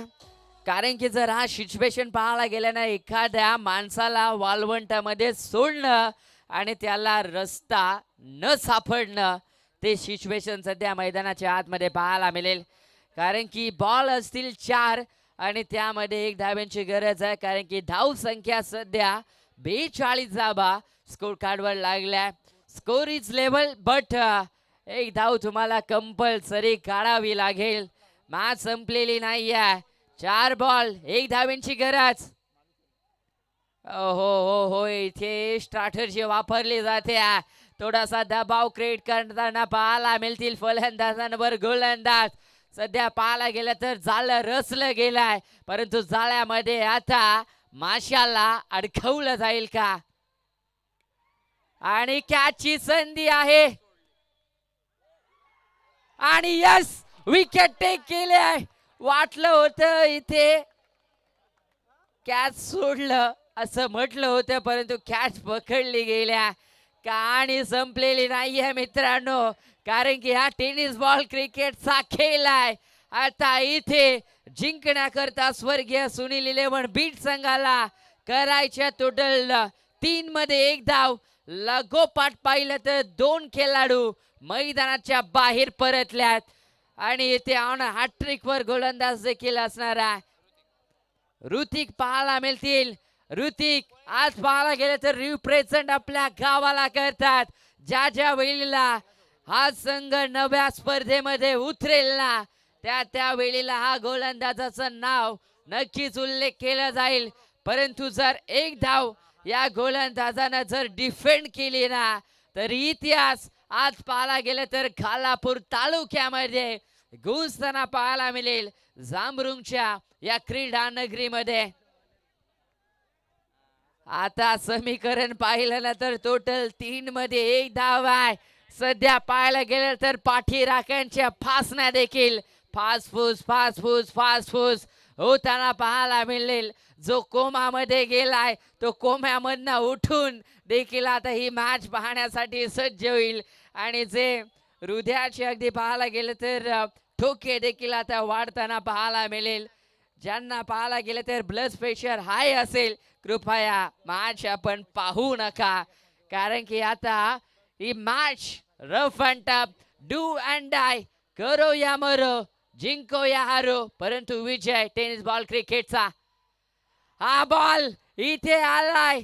कारण की जर हा सिच्युएशन पाहायला गेला ना, एखाद्या माणसाला वाळवंटामध्ये सोडणं आणि त्याला रस्ता न सापडणं ते सिच्युएशन सध्या मैदानाच्या आतमध्ये पाहायला मिळेल. कारण की बॉल असतील 4 आणि त्यामध्ये 1 धाव्यांची गरज आहे. कारण की धाव संख्या सध्या 42 धावा स्कोर कार्डवर लागल्या. स्कोर इज लेवल बट 1 धाव तुम्हाला कंपल्सरी काढावी लागेल. मॅच संपलेली नाहीये. 4 बॉल 1 धावेंची गरज. हो इथे स्ट्रॅटजी वापरली जाते. थोडासा दबाव क्रिएट करताना पाहायला मिळतील फलंदाजांवर गोलंदाज. सध्या पाहायला गेलं तर जाळं रचलं गेलंय, परंतु जाळ्यामध्ये आता माशाला अडकवलं जाईल का? आणि कॅचची संधी आहे आणि यस विकेट टेक केले आहे. वाटलं होतं इथे कॅच सोडलं असं म्हटलं होतं, परंतु कॅच पकडली गेल्या. कहाणी संपलेली नाहीये मित्रांनो. कारण की हा टेनिस बॉल क्रिकेटचा खेळ आहे. आता इथे जिंकण्याकरता स्वर्गीय सुनील 11 बीट संघाला करायच्या टोटल 3 मध्ये 1 धाव. लगोपाठ पाहिलं तर 2 खेळाडू मैदानाच्या बाहेर परतल्यात आणि इथे ऑन हॅट्रिक वर गोलंदाज देखील असणार आहे. ऋतिक पाहायला मिळतील. ऋतिक आज पाहायला गेलं तर रिप्रेझेंट आपल्या गावाला करतात. ज्या वेळेला हा संघ नव्या स्पर्धेमध्ये उतरेल ना त्या वेळेला हा गोलंदाजाचं नाव नक्कीच उल्लेख केला जाईल. परंतु जर 1 धाव या गोलंदाजानं जर डिफेंड केली ना तर इतिहास आज पाहायला गेलं तर खालापूर तालुक्यामध्ये गुंजताना पाहायला मिळेल जांभरुणच्या या क्रीडा नगरीमध्ये. आता समीकरण पाहिलं ना तर टोटल 3 मध्ये 1 धाव आहे. सध्या पाहायला गेलं तर पाठी राख्यांच्या फासण्या देखील फास होताना पाहायला मिळेल. जो कोमामध्ये गेलाय तो कोम्यामधनं उठून देखील आता ही मॅच पाहण्यासाठी सज्ज होईल. आणि जे हृदयाचे अगदी पाहायला गेलं तर ठोके देखील आता वाढताना पाहायला मिळेल. ज्यांना पाहायला गेलं तर ब्लड प्रेशर हाय असेल कृपया मॅच आपण पाहू नका. कारण की आता ही match rough and tough, do and die, करो या मरो, जिंको या हारो, परंतु विजय टेनिस बॉल क्रिकेटचा. हा बॉल इथे आलाय.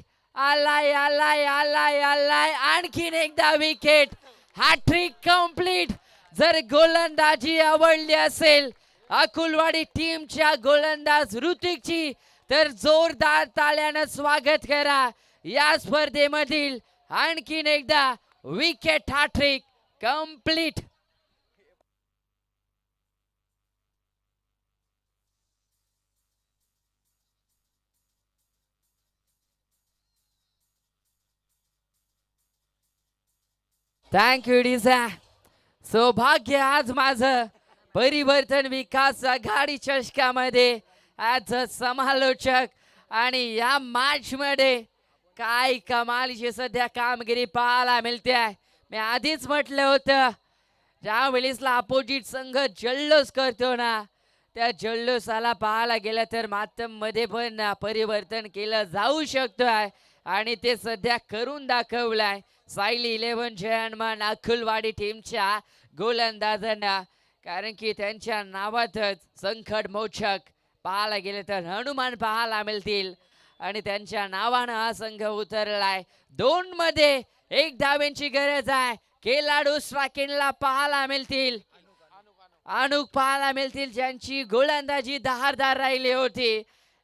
आणखीन एकदा विकेट. Hat trick complete. जर गोलंदाजी आवडली असेल अकुलवाडी टीमच्या गोलंदाज ऋतिकची तर जोरदार ताल्यानं स्वागत करा. या स्पर्धेमधील आणखीन एकदा विकेट हॅट्रिक कंप्लीट. थँक्यू डीसा. सौभाग्य आज माझं परिवर्तन विकास आघाडी चषकामध्ये ॲज अ समालोचक आणि या मॅच मध्ये काय कमालीची सध्या कामगिरी पाहायला मिळते आहे. मी आधीच म्हटलं होतं ज्या वेळेसला अपोजिट संघ जल्लोष करतो ना त्या जल्लोषाला पाहायला गेलं तर मातममध्ये पण परिवर्तन केलं जाऊ शकतो आहे आणि ते सध्या करून दाखवलंय सायली 11 जयमान अकुलवाडी टीमच्या गोलंदाजांना. कारण की त्यांच्या नावातच संकट मोचक पाहायला गेले तर हनुमान पाहायला मिळतील आणि त्यांच्या नावानं हा संघ उतरलाय. 2 मध्ये 1 धावेंची गरज आहे. खेळाडू स्ट्रायकिंगला पाहायला मिळतील, अनुक पाहायला मिळतील ज्यांची गोलंदाजी धारदार राहिली होती.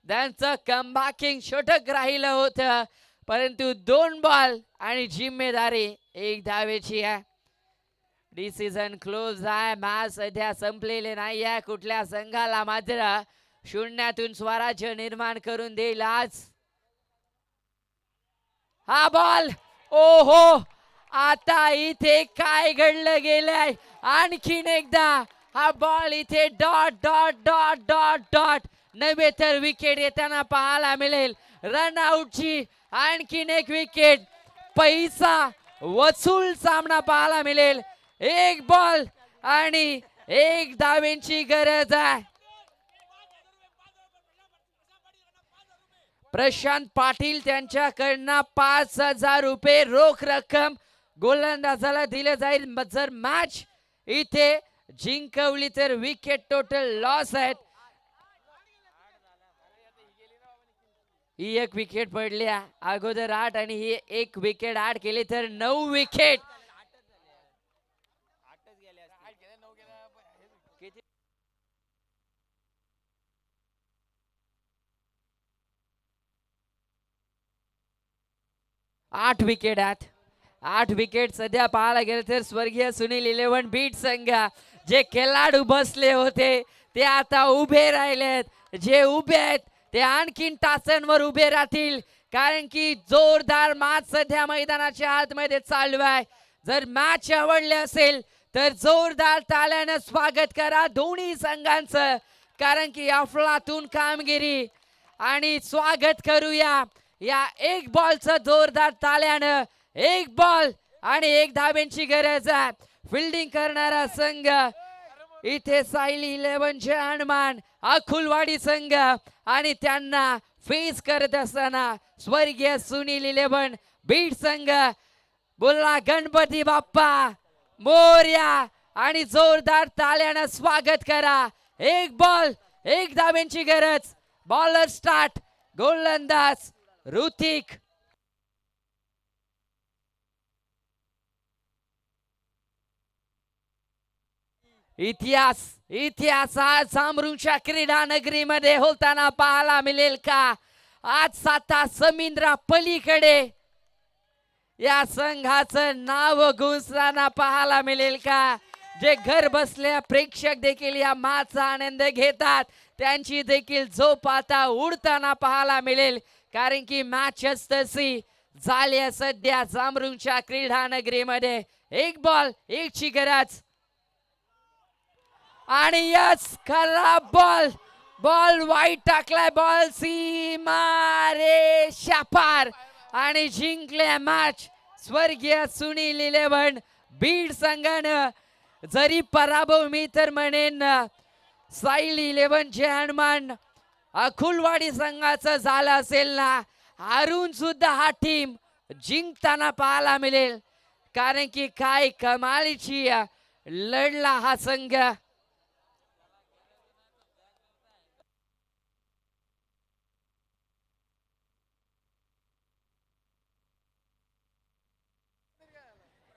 त्यांचं कमबॅकिंग षटक राहिलं होतं परंतु 2 बॉल आणि जिम्मेदारी 1 धावेची आहे. डिसिजन क्लोज आहे. मॅच सध्या संपलेले नाही आहे. कुठल्या संघाला मात्र शून्यातून स्वराज्य निर्माण करून देईल आज. हा बॉल ओहो आता इथे काय घडलं गेलंय. आणखीन एकदा हा बॉल इथे dot dot dot dot dot नव्हे तर विकेट येताना पाहायला मिळेल. रन आउटची आणखीन एक विकेट. पैसा वसूल सामना पाहायला मिळेल. 1 बॉल आणि 1 धावेंची गरज आहे. प्रशांत पाटील त्यांच्याकडनं 5,000 रुपये रोख रक्कम गोलंदाजाला दिले जाईल. जर मॅच इथे जिंकवली तर विकेट टोटल लॉस आहेत. ही 1 विकेट पडली अगोदर 8 आणि ही 1 विकेट ऍड केली तर 9 विकेट. आठ विकेट आहेत. 8 विकेट सध्या पाहायला गेलं तर स्वर्गीय सुनील 11 बीट संघ जे खेळाडू बसले होते ते आता उभे राहिलेत. जे उभे आहेत ते आणखीन तासांवर उभे राहतील कारण की जोरदार मॅच सध्या मैदानाच्या आतमध्ये चालू आहे. जर मॅच आवडले असेल तर जोरदार ताल्यानं स्वागत करा दोन्ही संघांचं कारण की अफलातून कामगिरी आणि स्वागत करूया या 1 बॉलचं जोरदार ताल्यानं. 1 बॉल आणि 1 धावेंची गरज आहे. फिल्डिंग करणारा संघ इथे सायली 11 जयमान अकुलवाडी संघ आणि त्यांना फेस करत असताना स्वर्गीय सुनील 11 बीट संघ. बोला गणपती बाप्पा मोरया आणि जोरदार ताल्यानं स्वागत करा. 1 बॉल 1 धावेंची गरज. बॉलर स्टार्ट गोलंदाज ऋतिक. इतिहास आज जांभरूणच्या क्रीडा नगरीमध्ये होताना पाहायला मिळेल का? आज साता समुद्रा पलीकडे या संघाचं नाव गुंजताना पाहायला मिळेल का? जे घर बसल्या प्रेक्षक देखील या मॅचचा आनंद घेतात त्यांची देखील झोप आता उडताना पाहायला मिळेल कारण की मॅचच तशी झाली सध्या जांभरूणच्या क्रीडा नगरीमध्ये. 1 बॉल 1 ची गरज आणि यस खराब बॉल वाईट टाकलाय. बॉल सीमा रेषा पार आणि जिंकल्या मॅच स्वर्गीय सुनील 11 बीड संघानं. जरी पराभव मी तर म्हणेन सायली 11 जयमान अकुलवाडी संघाचं झालं असेल ना हारून सुद्धा हा टीम जिंकताना पाहायला मिळेल कारण की काय कमालीची लढला हा संघ.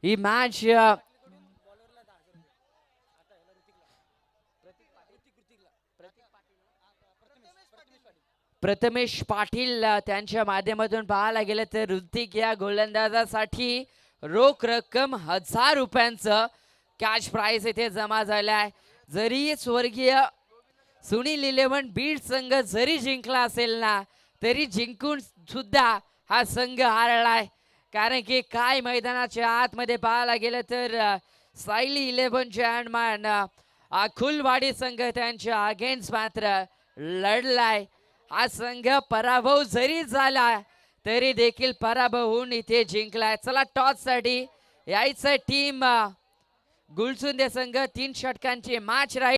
ही मॅच प्रथमेश पाटील त्यांच्या माध्यमातून पाहायला गेलं तर ऋतिक या गोलंदाजासाठी रोख रक्कम 1000 रुपयांचं कॅश प्राइस इथे जमा झालाय. जरी स्वर्गीय सुनील 11 बीड संघ जरी जिंकला असेल ना तरी जिंकून सुद्धा हा संघ हारलाय. कारण की काय मैदानाच्या आतमध्ये पाहायला गेलं तर सायली 11 चॅनमॅन खुलवाडी संघ त्यांच्या अगेन्स्ट मात्र लढलाय. हा संघ पराभव जरी झाला तरी देखील पराभव होऊन इथे जिंकलाय. चला टॉस साठी यायचं टीम गुलसुंदे संघ 3 षटकांची मॅच राहील.